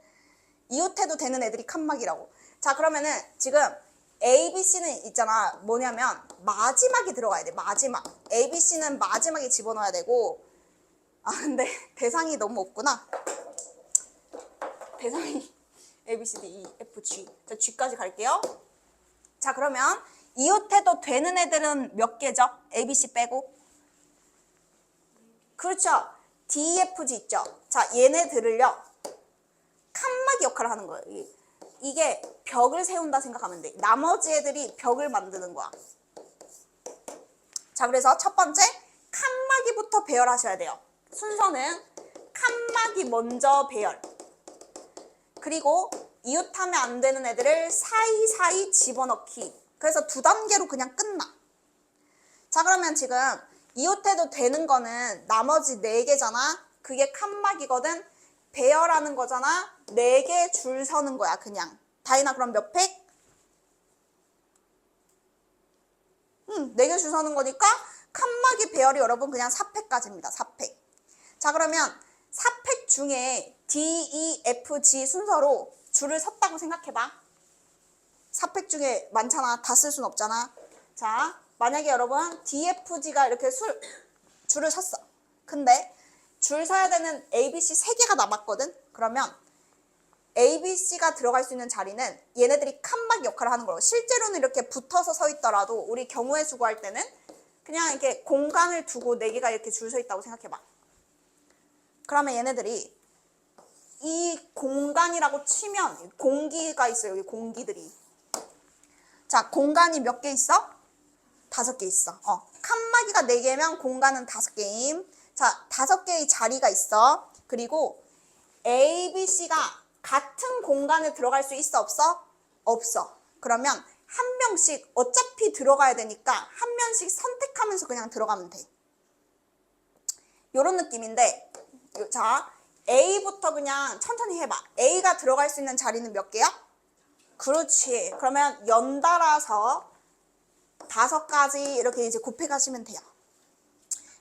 이웃해도 되는 애들이 칸막이라고. 자, 그러면은 지금 A, B, C는 있잖아. 뭐냐면 마지막에 들어가야 돼. 마지막. A, B, C는 마지막에 집어넣어야 되고. 아, 근데 대상이 너무 없구나. 대상이 A, B, C, D, E, F, G. 자, G까지 갈게요. 자, 그러면 이웃해도 되는 애들은 몇 개죠? A, B, C 빼고. 그렇죠. D, F, G 있죠. 자, 얘네들을요. 칸막이 역할을 하는 거예요. 이게 벽을 세운다 생각하면 돼. 나머지 애들이 벽을 만드는 거야. 자, 그래서 첫 번째 칸막이부터 배열하셔야 돼요. 순서는 칸막이 먼저 배열. 그리고 이웃하면 안 되는 애들을 사이사이 집어넣기. 그래서 두 단계로 그냥 끝나. 자, 그러면 지금 이웃해도 되는 거는 나머지 4개잖아. 그게 칸막이거든. 배열하는 거잖아. 4개 줄 서는 거야, 그냥. 다이나 그럼 몇 팩? 4개 줄 서는 거니까 칸막이 배열이 여러분 그냥 4팩까지입니다. 4팩. 자, 그러면 4팩 중에 D, E, F, G 순서로 줄을 섰다고 생각해봐. 4팩 중에 많잖아. 다 쓸 순 없잖아. 자, 만약에 여러분 D, F, G가 이렇게 줄을 섰어. 근데 줄 서야 되는 A, B, C 3개가 남았거든? 그러면 A, B, C가 들어갈 수 있는 자리는 얘네들이 칸막 역할을 하는 거고, 실제로는 이렇게 붙어서 서 있더라도 우리 경우의 수 구할 때는 그냥 이렇게 공간을 두고 4개가 이렇게 줄 서 있다고 생각해봐. 그러면 얘네들이 이 공간이라고 치면 공기가 있어요. 여기 공기들이. 자, 공간이 몇 개 있어? 5개 있어. 칸막이가 4개면 공간은 5개임. 자, 5개의 자리가 있어. 그리고 A, B, C가 같은 공간에 들어갈 수 있어, 없어? 없어. 그러면 한 명씩 어차피 들어가야 되니까 한 명씩 선택하면서 그냥 들어가면 돼. 요런 느낌인데, 자, A부터 그냥 천천히 해봐. A가 들어갈 수 있는 자리는 몇 개야? 그렇지. 그러면 연달아서 5가지 이렇게 이제 곱해가시면 돼요.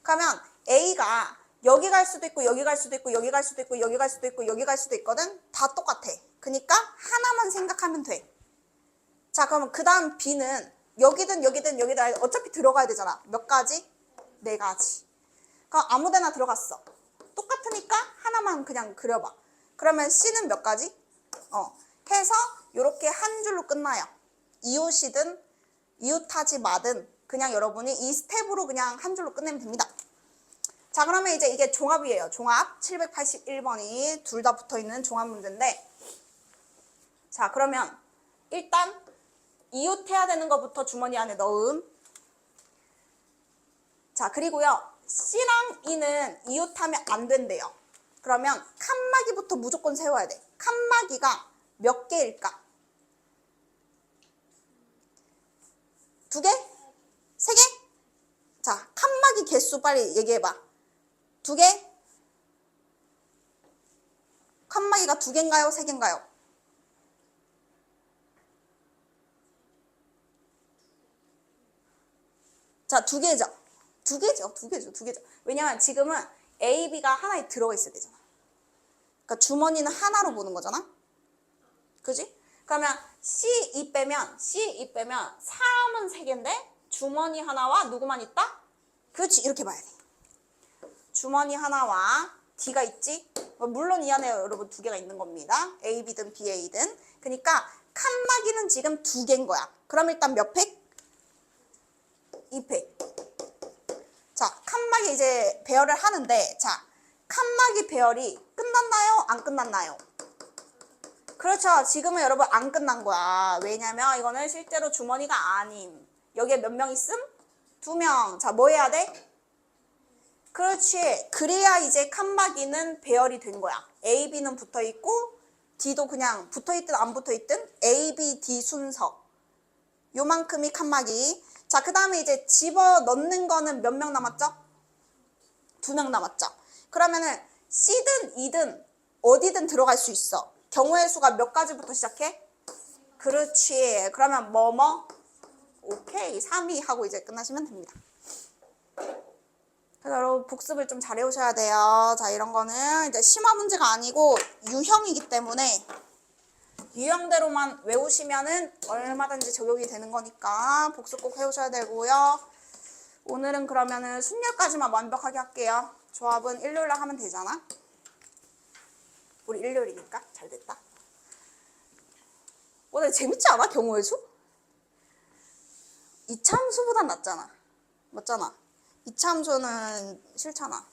그러면 A가 여기 갈 수도 있고 여기 갈 수도 있고 여기 갈 수도 있고 여기 갈 수도 있고 여기 갈 수도 있거든. 다 똑같아. 그러니까 하나만 생각하면 돼. 자, 그러면 그 다음 B는 여기든 여기든 여기든 어차피 들어가야 되잖아. 몇 가지? 4가지. 그럼 아무 데나 들어갔어. 똑같으니까 하나만 그냥 그려봐. 그러면 C는 몇 가지? 해서 이렇게 한 줄로 끝나요. 이웃이든 이웃하지 마든 그냥 여러분이 이 스텝으로 그냥 한 줄로 끝내면 됩니다. 자, 그러면 이제 이게 종합이에요. 종합 781번이 둘 다 붙어있는 종합 문제인데, 자, 그러면 일단 이웃해야 되는 것부터 주머니 안에 넣음. 자, 그리고요, C랑 E는 이웃하면 안 된대요. 그러면 칸막이부터 무조건 세워야 돼. 칸막이가 몇 개일까? 2개? 3개? 자, 칸막이 개수 빨리 얘기해봐. 2개? 칸막이가 자리가 2개인가요? 3개인가요? 자, 2개죠. 2개죠. 왜냐면 지금은 A, B가 하나에 들어가 있어야 되잖아. 그러니까 주머니는 하나로 보는 거잖아. 그지? 그러면 C2 빼면 사람은 3개인데 주머니 하나와 누구만 있다? 그렇지. 이렇게 봐야 돼. 주머니 하나와 D가 있지? 물론 이 안에 여러분 2개가 있는 겁니다. A, B든 B, A든. 그러니까 칸막이는 지금 2개인 거야. 그럼 일단 몇 팩? 2팩. 자, 칸막이 이제 배열을 하는데, 자, 칸막이 배열이 끝났나요? 안 끝났나요? 그렇죠. 지금은 여러분 안 끝난 거야. 왜냐면 이거는 실제로 주머니가 아님. 여기에 몇 명 있음? 2명. 자, 뭐 해야 돼? 그렇지. 그래야 이제 칸막이는 배열이 된 거야. A, B는 붙어있고 D도 그냥 붙어있든 안 붙어있든 A, B, D 순서. 요만큼이 칸막이. 자, 그 다음에 이제 집어넣는 거는 몇 명 남았죠? 2명 남았죠. 그러면은 C든 E든 어디든 들어갈 수 있어. 경우의 수가 몇 가지부터 시작해? 그렇지. 그러면 뭐뭐? 오케이. 3위 하고 이제 끝나시면 됩니다. 그래서 여러분 복습을 좀 잘 해오셔야 돼요. 자, 이런 거는 이제 심화 문제가 아니고 유형이기 때문에 유형대로만 외우시면은 얼마든지 적용이 되는 거니까 복습 꼭 해오셔야 되고요. 오늘은 그러면은 순열까지만 완벽하게 할게요. 조합은 일요일날 하면 되잖아. 우리 일요일이니까 잘 됐다. 오늘 재밌지 않아? 경우의 수? 이차 함수보단 낫잖아. 맞잖아. 이차 함수는 싫잖아.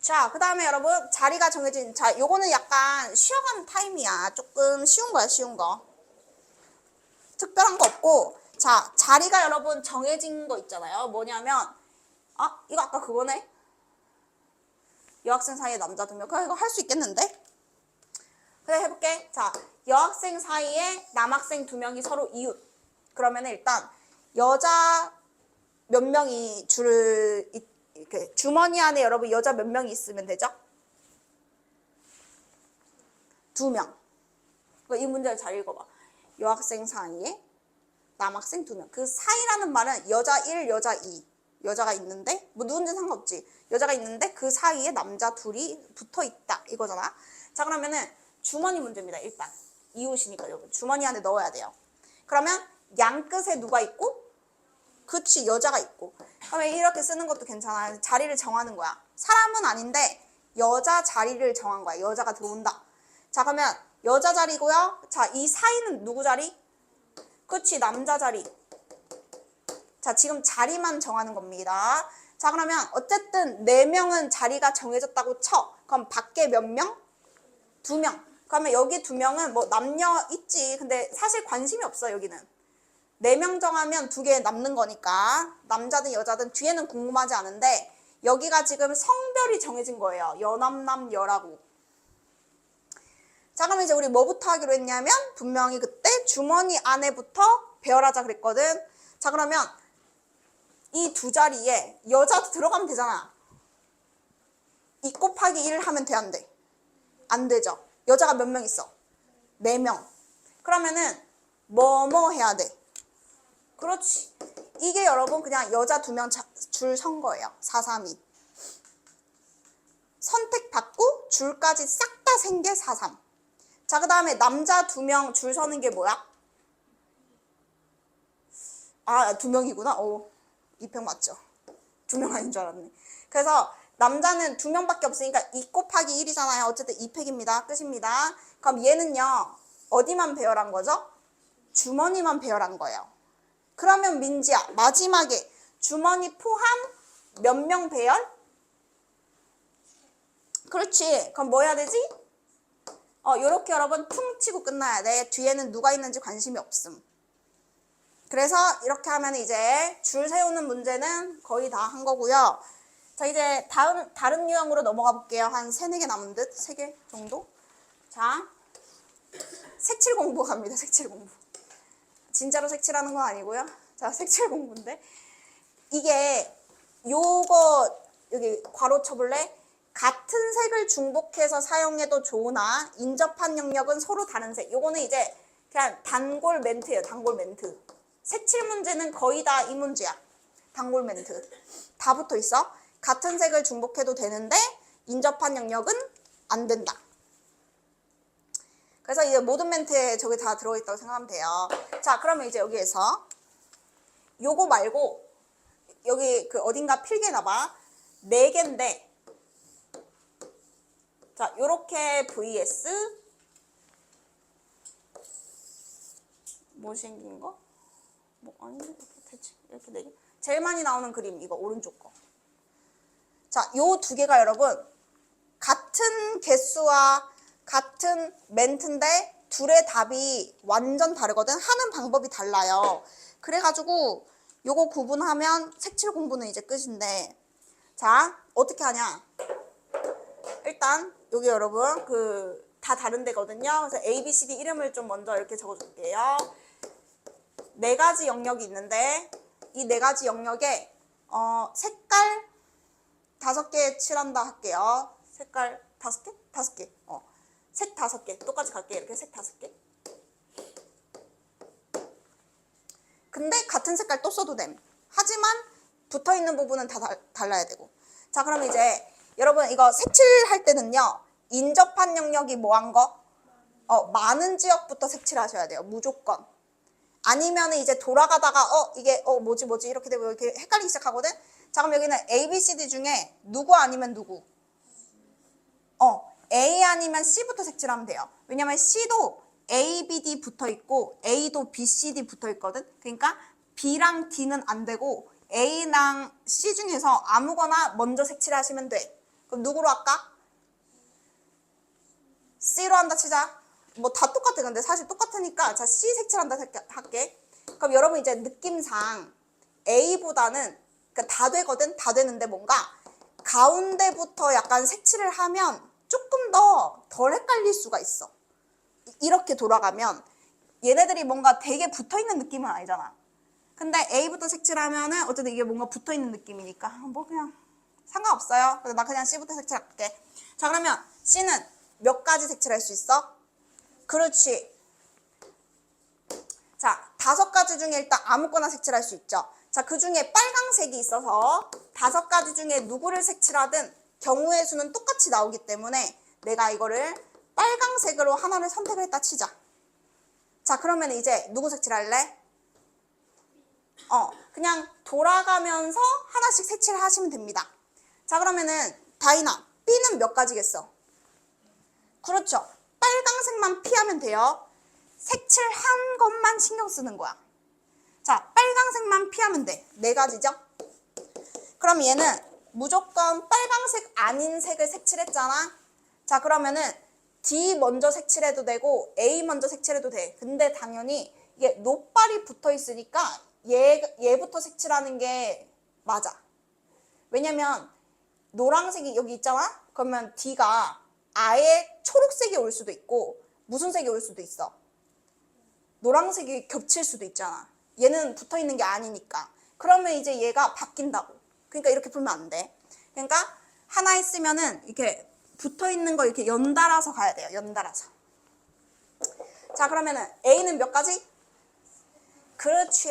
자, 그 다음에 여러분 자리가 정해진, 자, 요거는 약간 쉬어가는 타임이야. 조금 쉬운 거야, 쉬운 거. 특별한 거 없고, 자, 자리가 여러분 정해진 거 있잖아요. 뭐냐면, 아, 이거 아까 그거네? 여학생 사이에 남자 2명. 그래, 이거 할 수 있겠는데? 그래, 해볼게. 자, 여학생 사이에 남학생 2명이 서로 이웃. 그러면 일단 여자 몇 명이 이렇게 주머니 안에 여러분 여자 몇 명이 있으면 되죠? 2명. 이 문제를 잘 읽어봐. 여학생 사이에 남학생 2명. 그 사이라는 말은 여자 1, 여자 2. 여자가 있는데 뭐 누군지 상관없지. 여자가 있는데 그 사이에 남자 2이 붙어 있다. 이거잖아. 자, 그러면은 주머니 문제입니다. 일단 이웃이니까 여러분 주머니 안에 넣어야 돼요. 그러면 양 끝에 누가 있고? 그치, 여자가 있고. 그러면 이렇게 쓰는 것도 괜찮아요. 자리를 정하는 거야. 사람은 아닌데 여자 자리를 정한 거야. 여자가 들어온다. 자, 그러면 여자 자리고요. 자, 이 사이는 누구 자리? 그치, 남자 자리. 자, 지금 자리만 정하는 겁니다. 자, 그러면 어쨌든 4명은 자리가 정해졌다고 쳐. 그럼 밖에 몇 명? 2명. 그러면 여기 2명은 뭐 남녀 있지. 근데 사실 관심이 없어, 여기는. 4명 정하면 2개 남는 거니까. 남자든 여자든 뒤에는 궁금하지 않은데 여기가 지금 성별이 정해진 거예요. 여남남 여라고. 자, 그럼 이제 우리 뭐부터 하기로 했냐면 분명히 그때 주머니 안에부터 배열하자 그랬거든. 자, 그러면 이 2 자리에 여자도 들어가면 되잖아. 2 곱하기 1 하면 돼, 안 돼? 안 되죠. 여자가 몇 명 있어? 4명. 그러면은 뭐뭐 해야 돼? 그렇지. 이게 여러분 그냥 여자 2명 줄 선 거예요. 4, 3, 2. 선택받고 줄까지 싹 다 센 게 4, 3. 자, 그 다음에 남자 2명 줄 서는 게 뭐야? 아, 2명이구나. 오, 2팩 맞죠? 2명 아닌 줄 알았네. 그래서 남자는 2명밖에 없으니까 2 곱하기 1이잖아요. 어쨌든 2팩입니다. 끝입니다. 그럼 얘는요, 어디만 배열한 거죠? 주머니만 배열한 거예요. 그러면 민지야, 마지막에 주머니 포함 몇 명 배열? 그렇지. 그럼 뭐 해야 되지? 요렇게 여러분 퉁 치고 끝나야 돼. 뒤에는 누가 있는지 관심이 없음. 그래서 이렇게 하면 이제 줄 세우는 문제는 거의 다 한 거고요. 자, 이제 다른 유형으로 넘어가 볼게요. 한 3, 4개 남은 듯? 3개 정도? 자, 색칠 공부 갑니다. 색칠 공부. 진짜로 색칠하는 건 아니고요. 자, 색칠 공부인데 이게 요거 여기 괄호 쳐볼래? 같은 색을 중복해서 사용해도 좋으나 인접한 영역은 서로 다른 색. 요거는 이제 그냥 단골 멘트예요. 단골 멘트. 색칠 문제는 거의 다 이 문제야. 단골 멘트. 다 붙어 있어. 같은 색을 중복해도 되는데 인접한 영역은 안 된다. 그래서 이제 모든 멘트에 저게 다 들어있다고 생각하면 돼요. 자, 그러면 이제 여기에서 요거 말고 여기 그 어딘가 필기해놔봐. 4개인데 자, 요렇게 vs 뭐 생긴 거? 뭐 아니 이렇게 대충 이렇게 4개. 제일 많이 나오는 그림 이거 오른쪽 거. 자, 요 2개가 여러분 같은 개수와 같은 멘트인데 둘의 답이 완전 다르거든. 하는 방법이 달라요. 그래가지고 요거 구분하면 색칠 공부는 이제 끝인데 자, 어떻게 하냐? 일단 여기 여러분 그 다 다른 데거든요. 그래서 A, B, C, D 이름을 좀 먼저 이렇게 적어줄게요. 4가지 영역이 있는데 이 4가지 영역에 색깔 5개 칠한다 할게요. 색깔 5개? 5개. 색 5개. 똑같이 갈게. 이렇게 색 5개. 근데 같은 색깔 또 써도 됨. 하지만 붙어있는 부분은 다 달라야 되고. 자, 그럼 이제 여러분 이거 색칠할 때는요. 인접한 영역이 뭐한 거? 많은 지역부터 색칠하셔야 돼요. 무조건. 아니면 이제 돌아가다가 이게 뭐지 이렇게 되고 이렇게 헷갈리기 시작하거든. 자, 그럼 여기는 A, B, C, D 중에 누구 아니면 누구? A 아니면 C부터 색칠하면 돼요. 왜냐면 C도 A, B, D 붙어 있고 A도 B, C, D 붙어 있거든. 그러니까 B랑 D는 안 되고 A랑 C 중에서 아무거나 먼저 색칠하시면 돼. 그럼 누구로 할까? C로 한다 치자. 뭐 다 똑같아. 근데 사실 똑같으니까 자 C 색칠한다 할게. 그럼 여러분 이제 느낌상 A보다는 그러니까 다 되거든. 다 되는데 뭔가 가운데부터 약간 색칠을 하면 조금 더 덜 헷갈릴 수가 있어. 이렇게 돌아가면 얘네들이 뭔가 되게 붙어있는 느낌은 아니잖아. 근데 A부터 색칠하면은 어쨌든 이게 뭔가 붙어있는 느낌이니까 뭐 그냥 상관없어요. 그래서 나 그냥 C부터 색칠할게. 자, 그러면 C는 몇 가지 색칠할 수 있어? 그렇지. 자, 5가지 중에 일단 아무거나 색칠할 수 있죠. 자, 그 중에 빨강색이 있어서 5가지 중에 누구를 색칠하든 경우의 수는 똑같이 나오기 때문에 내가 이거를 빨강색으로 하나를 선택을 했다 치자. 자, 그러면 이제 누구 색칠할래? 그냥 돌아가면서 하나씩 색칠을 하시면 됩니다. 자, 그러면은 다이나 B는 몇 가지겠어? 그렇죠. 빨강색만 피하면 돼요. 색칠한 것만 신경 쓰는 거야. 자, 빨강색만 피하면 돼. 4가지죠? 그럼 얘는 무조건 빨강색 아닌 색을 색칠했잖아. 자, 그러면은 D 먼저 색칠해도 되고 A 먼저 색칠해도 돼. 근데 당연히 이게 노빨이 붙어 있으니까 얘부터 색칠하는 게 맞아. 왜냐면 노란색이 여기 있잖아? 그러면 D가 아예 초록색이 올 수도 있고 무슨 색이 올 수도 있어. 노란색이 겹칠 수도 있잖아. 얘는 붙어 있는 게 아니니까. 그러면 이제 얘가 바뀐다고. 그러니까 이렇게 풀면 안 돼. 그러니까 하나 있으면은 이렇게 붙어 있는 거 이렇게 연달아서 가야 돼요. 연달아서. 자, 그러면은 A는 몇 가지? 그렇지.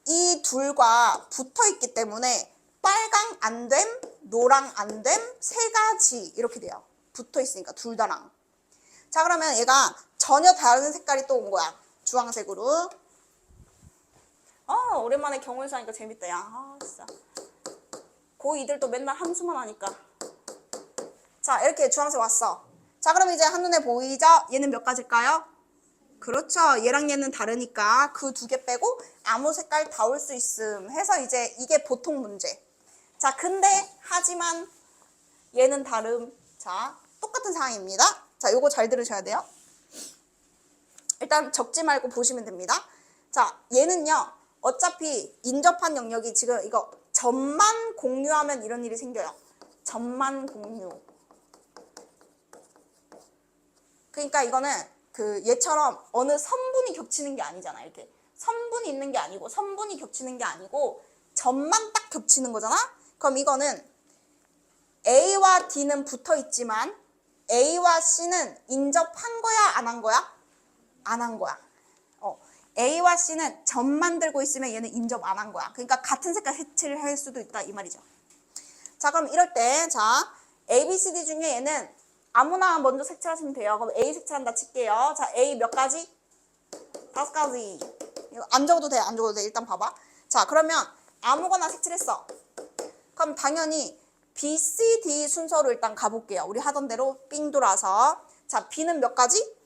이 둘과 붙어 있기 때문에 빨강 안 됨, 노랑 안 됨, 3가지 이렇게 돼요. 붙어 있으니까 둘 다랑. 자, 그러면 얘가 전혀 다른 색깔이 또 온 거야. 주황색으로. 오랜만에 경우의 수 하니까 재밌다. 야, 진짜. 고2들도 맨날 함수만 하니까. 자, 이렇게 주황색 왔어. 자, 그럼 이제 한눈에 보이죠? 얘는 몇 가지일까요? 그렇죠. 얘랑 얘는 다르니까 그 2개 빼고 아무 색깔 다 올 수 있음 해서 이제 이게 보통 문제. 자, 근데 하지만 얘는 다름. 자, 똑같은 상황입니다. 자, 요거 잘 들으셔야 돼요. 일단 적지 말고 보시면 됩니다. 자, 얘는요. 어차피 인접한 영역이 지금 이거 점만 공유하면 이런 일이 생겨요. 점만 공유. 그러니까 이거는 그 얘처럼 어느 선분이 겹치는 게 아니잖아. 이렇게 선분이 있는 게 아니고 선분이 겹치는 게 아니고 점만 딱 겹치는 거잖아. 그럼 이거는 A와 D는 붙어 있지만 A와 C는 인접한 거야, 안 한 거야? 안 한 거야. A와 C는 점만 들고 있으면 얘는 인접 안 한 거야. 그러니까 같은 색깔 색칠을 할 수도 있다 이 말이죠. 자, 그럼 이럴 때 자, A, B, C, D 중에 얘는 아무나 먼저 색칠하시면 돼요. 그럼 A 색칠한다 칠게요. 자, A 몇 가지? 5가지. 이거 안 적어도 돼, 안 적어도 돼. 일단 봐봐. 자, 그러면 아무거나 색칠했어. 그럼 당연히 B, C, D 순서로 일단 가볼게요. 우리 하던 대로 삥 돌아서. 자, B는 몇 가지?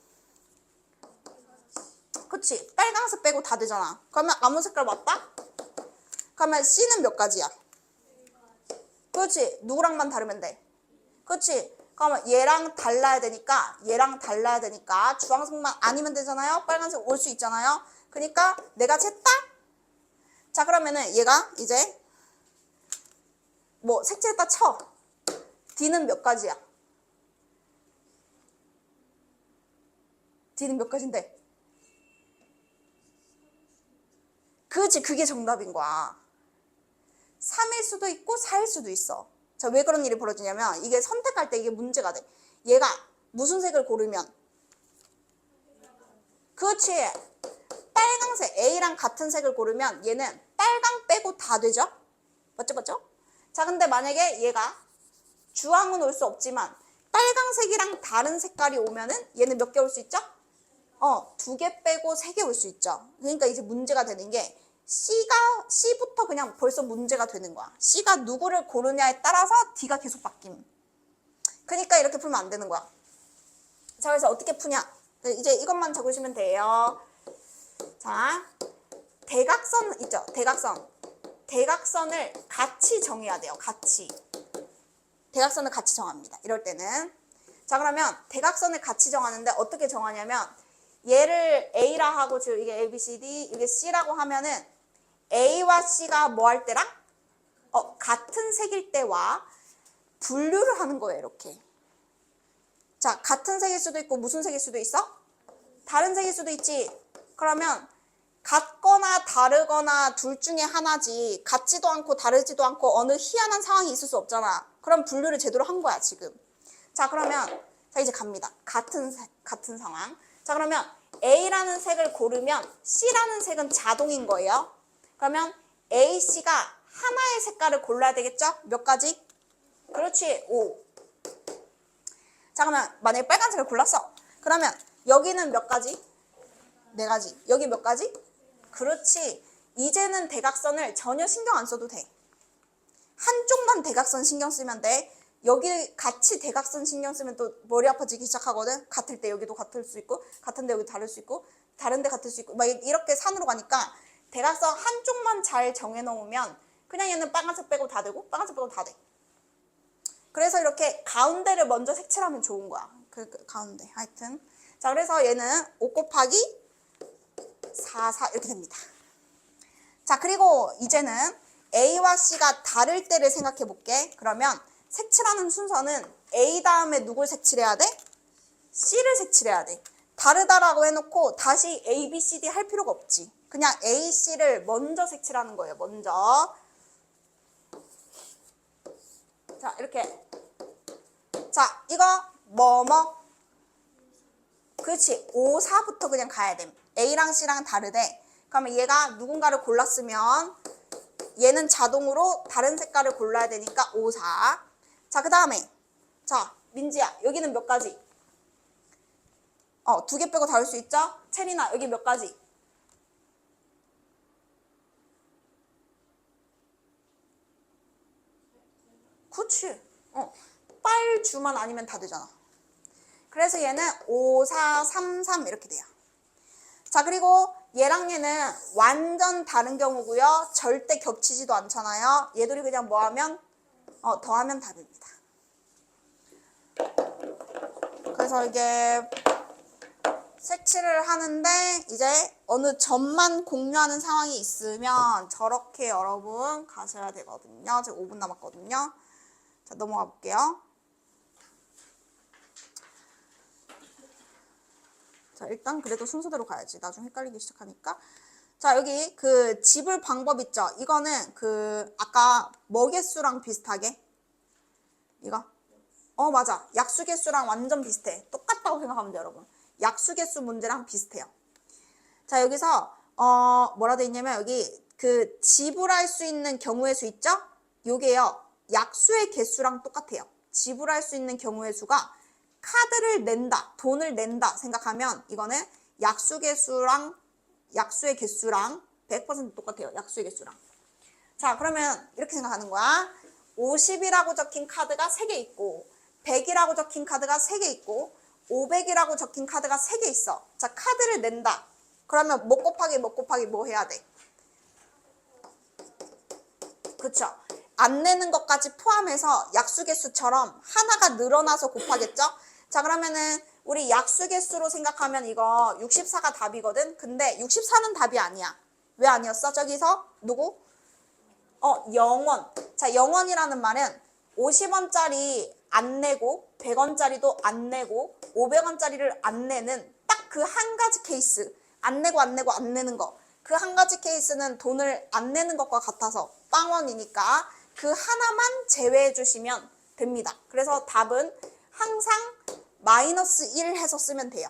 그치? 빨강색 빼고 다 되잖아. 그러면 아무 색깔 맞다? 그러면 C는 몇 가지야? 그렇지. 누구랑만 다르면 돼. 그렇지. 그러면 얘랑 달라야 되니까 주황색만 아니면 되잖아요. 빨간색 올 수 있잖아요. 그러니까 내가 쟀다? 자, 그러면은 얘가 이제 뭐 색칠했다 쳐. D는 몇 가지야? D는 몇 가지인데? 그렇지. 그게 정답인 거야. 3일 수도 있고 4일 수도 있어. 자, 왜 그런 일이 벌어지냐면 이게 선택할 때 이게 문제가 돼. 얘가 무슨 색을 고르면 그렇지. 빨강색 A랑 같은 색을 고르면 얘는 빨강 빼고 다 되죠? 맞죠? 자, 근데 만약에 얘가 주황은 올 수 없지만 빨강색이랑 다른 색깔이 오면은 얘는 몇 개 올 수 있죠? 2개 빼고 3개 올 수 있죠. 그러니까 이제 문제가 되는 게 C부터 그냥 벌써 문제가 되는 거야. C가 누구를 고르냐에 따라서 D가 계속 바뀜. 그러니까 이렇게 풀면 안 되는 거야. 자, 그래서 어떻게 푸냐? 이제 이것만 적으시면 돼요. 자, 대각선 있죠? 대각선을 같이 정해야 돼요. 대각선을 같이 정합니다. 이럴 때는. 자, 그러면 대각선을 같이 정하는데 어떻게 정하냐면 얘를 A라 하고 지금 이게 A, B, C, D, 이게 C라고 하면은 A와 C가 뭐 할 때랑? 같은 색일 때와 분류를 하는 거예요, 이렇게. 자, 같은 색일 수도 있고 무슨 색일 수도 있어? 다른 색일 수도 있지. 그러면 같거나 다르거나 둘 중에 하나지. 같지도 않고 다르지도 않고 어느 희한한 상황이 있을 수 없잖아. 그럼 분류를 제대로 한 거야, 지금. 자, 그러면 자, 이제 갑니다. 같은 상황. 자, 그러면 A라는 색을 고르면 C라는 색은 자동인 거예요. 그러면 A, C가 하나의 색깔을 골라야 되겠죠? 몇 가지? 그렇지, 5. 자, 그러면 만약에 빨간색을 골랐어. 그러면 여기는 몇 가지? 4가지. 여기 몇 가지? 그렇지. 이제는 대각선을 전혀 신경 안 써도 돼. 한쪽만 대각선 신경 쓰면 돼. 여기 같이 대각선 신경 쓰면 또 머리 아파지기 시작하거든. 같을 때 여기도 같을 수 있고 같은데 여기 다를 수 있고 다른데 같을 수 있고 막 이렇게 산으로 가니까 대각선 한쪽만 잘 정해놓으면 그냥 얘는 빨간색 빼고 다 되고 빨간색 빼고 다 돼. 그래서 이렇게 가운데를 먼저 색칠하면 좋은 거야. 그 가운데 하여튼. 자, 그래서 얘는 5 곱하기 4, 4 이렇게 됩니다. 자, 그리고 이제는 A와 C가 다를 때를 생각해 볼게. 그러면 색칠하는 순서는 A 다음에 누굴 색칠해야 돼? C를 색칠해야 돼. 다르다라고 해놓고 다시 A, B, C, D 할 필요가 없지. 그냥 A, C를 먼저 색칠하는 거예요. 먼저. 자, 이렇게. 자, 이거 뭐뭐? 그렇지. 5, 4부터 그냥 가야 돼. A랑 C랑 다르대. 그러면 얘가 누군가를 골랐으면 얘는 자동으로 다른 색깔을 골라야 되니까 5, 4. 자, 그 다음에 자, 민지야, 여기는 몇 가지? 2개 빼고 다를 수 있죠? 체리나, 여기 몇 가지? 그치. 빨주만 아니면 다 되잖아. 그래서 얘는 5, 4, 3, 3 이렇게 돼요. 자, 그리고 얘랑 얘는 완전 다른 경우고요. 절대 겹치지도 않잖아요. 얘들이 그냥 뭐 하면? 더하면 답입니다. 그래서 이게 색칠을 하는데 이제 어느 점만 공유하는 상황이 있으면 저렇게 여러분 가셔야 되거든요. 지금 5분 남았거든요. 자, 넘어가 볼게요. 자, 일단 그래도 순서대로 가야지. 나중에 헷갈리기 시작하니까. 자, 여기 그 집을 방법 있죠? 이거는 그 아까 먹개수랑 비슷하게 이거? 맞아. 약수개수랑 완전 비슷해. 똑같다고 생각하면 돼요, 여러분. 약수개수 문제랑 비슷해요. 자, 여기서 뭐라 돼 있냐면 여기 그 지불할 수 있는 경우의 수 있죠? 요게요. 약수의 개수랑 똑같아요. 지불할 수 있는 경우의 수가 카드를 낸다, 돈을 낸다 생각하면 이거는 약수의 개수랑 100% 똑같아요. 약수의 개수랑. 자, 그러면 이렇게 생각하는 거야. 50이라고 적힌 카드가 3개 있고 100이라고 적힌 카드가 3개 있고 500이라고 적힌 카드가 3개 있어. 자, 카드를 낸다. 그러면 뭐 곱하기 뭐 해야 돼? 그쵸? 안 내는 것까지 포함해서 약수개수처럼 하나가 늘어나서 곱하겠죠? 자, 그러면은 우리 약수개수로 생각하면 이거 64가 답이거든? 근데 64는 답이 아니야. 왜 아니었어? 저기서 누구? 0원. 자, 0원이라는 말은 50원짜리 안 내고 100원짜리도 안 내고 500원짜리를 안 내는 딱 그 한 가지 케이스. 안 내고 안 내는 거. 그 한 가지 케이스는 돈을 안 내는 것과 같아서 빵원이니까 그 하나만 제외해 주시면 됩니다. 그래서 답은 항상 -1 해서 쓰면 돼요.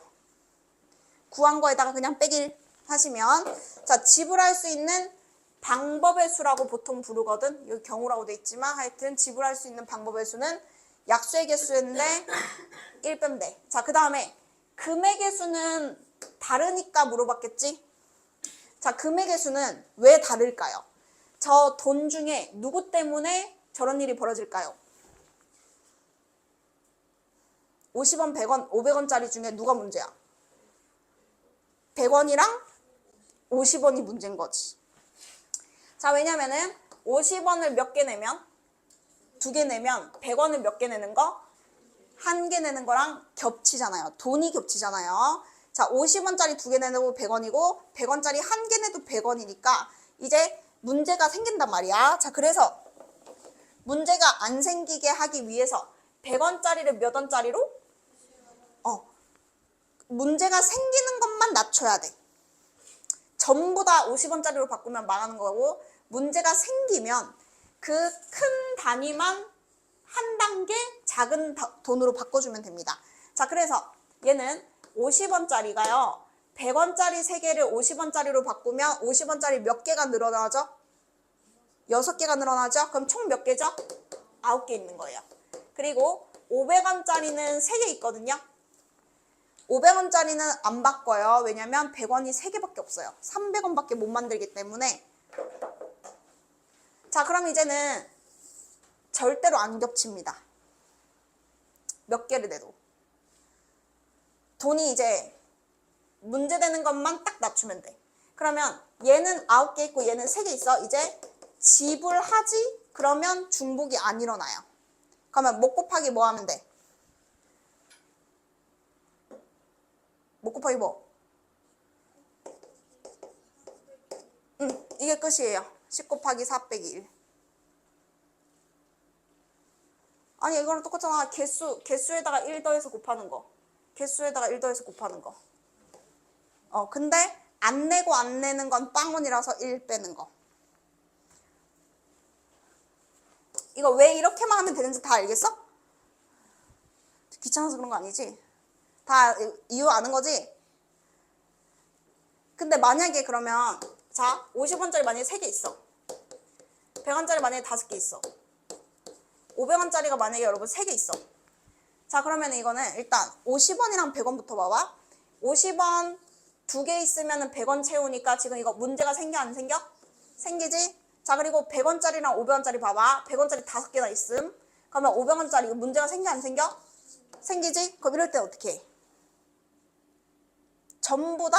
구한 거에다가 그냥 빼기 하시면, 자, 지불할 수 있는 방법의 수라고 보통 부르거든. 여기 경우라고 돼 있지만 하여튼 지불할 수 있는 방법의 수는 약수의 개수인데 1 빼면 돼. 자, 그 다음에 금액의 수는 다르니까 물어봤겠지? 자, 금액의 수는 왜 다를까요? 저 돈 중에 누구 때문에 저런 일이 벌어질까요? 50원, 100원, 500원짜리 중에 누가 문제야? 100원이랑 50원이 문제인 거지. 자, 왜냐면은 50원을 몇 개 내면 2개 내면 100원을 몇 개 내는 거? 1개 내는 거랑 겹치잖아요. 돈이 겹치잖아요. 자, 50원짜리 2개 내도 100원이고 100원짜리 1개 내도 100원이니까 이제 문제가 생긴단 말이야. 자, 그래서 문제가 안 생기게 하기 위해서 100원짜리를 몇 원짜리로? 문제가 생기는 것만 낮춰야 돼. 전부 다 50원짜리로 바꾸면 망하는 거고, 문제가 생기면 그 큰 단위만 한 단계 작은 돈으로 바꿔주면 됩니다. 자, 그래서 얘는 50원짜리가요. 100원짜리 3개를 50원짜리로 바꾸면 50원짜리 몇 개가 늘어나죠? 6개가 늘어나죠? 그럼 총 몇 개죠? 9개 있는 거예요. 그리고 500원짜리는 3개 있거든요. 500원짜리는 안 바꿔요. 왜냐면 100원이 3개밖에 없어요. 300원밖에 못 만들기 때문에. 자, 그럼 이제는 절대로 안 겹칩니다. 몇 개를 내도. 돈이 이제 문제되는 것만 딱 낮추면 돼. 그러면 얘는 9개 있고 얘는 3개 있어. 이제 지불하지? 그러면 중복이 안 일어나요. 그러면 뭐 곱하기 뭐 하면 돼? 뭐 곱하기 뭐? 이게 끝이에요. 10 곱하기 4 빼기 1. 아니, 이거랑 똑같잖아. 개수에다가 1 더해서 곱하는 거. 개수에다가 1 더해서 곱하는 거. 근데 안 내고 안 내는 건 빵원이라서 1 빼는 거. 이거 왜 이렇게만 하면 되는지 다 알겠어? 귀찮아서 그런 거 아니지? 다 이유 아는 거지? 근데 만약에 그러면 자, 50원짜리 만약에 3개 있어. 100원짜리 만약에 5개 있어. 500원짜리가 만약에 여러분 3개 있어. 자, 그러면 이거는 일단 50원이랑 100원부터 봐봐. 50원 2개 있으면 100원 채우니까 지금 이거 문제가 생겨 안 생겨? 생기지? 자, 그리고 100원짜리랑 500원짜리 봐봐. 100원짜리 5개나 있음. 그러면 500원짜리 이거 문제가 생겨 안 생겨? 생기지? 그럼 이럴 때 어떻게 해? 전부 다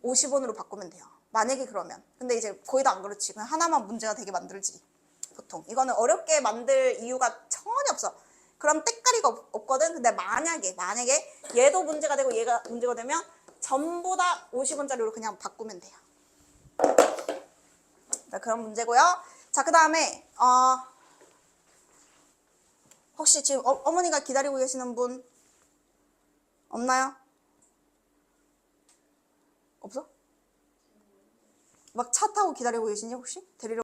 50원으로 바꾸면 돼요. 만약에 그러면. 근데 이제 거의 다 안 그렇지. 그냥 하나만 문제가 되게 만들지. 보통. 이거는 어렵게 만들 이유가 전혀 없어. 그럼 때까리가 없거든. 근데 만약에 얘도 문제가 되고 얘가 문제가 되면 전부 다 50원짜리로 그냥 바꾸면 돼요. 자, 그런 문제고요. 자, 그 다음에 혹시 지금 어머니가 기다리고 계시는 분 없나요? 없어? 막 차 타고 기다리고 계시니 혹시? 데리러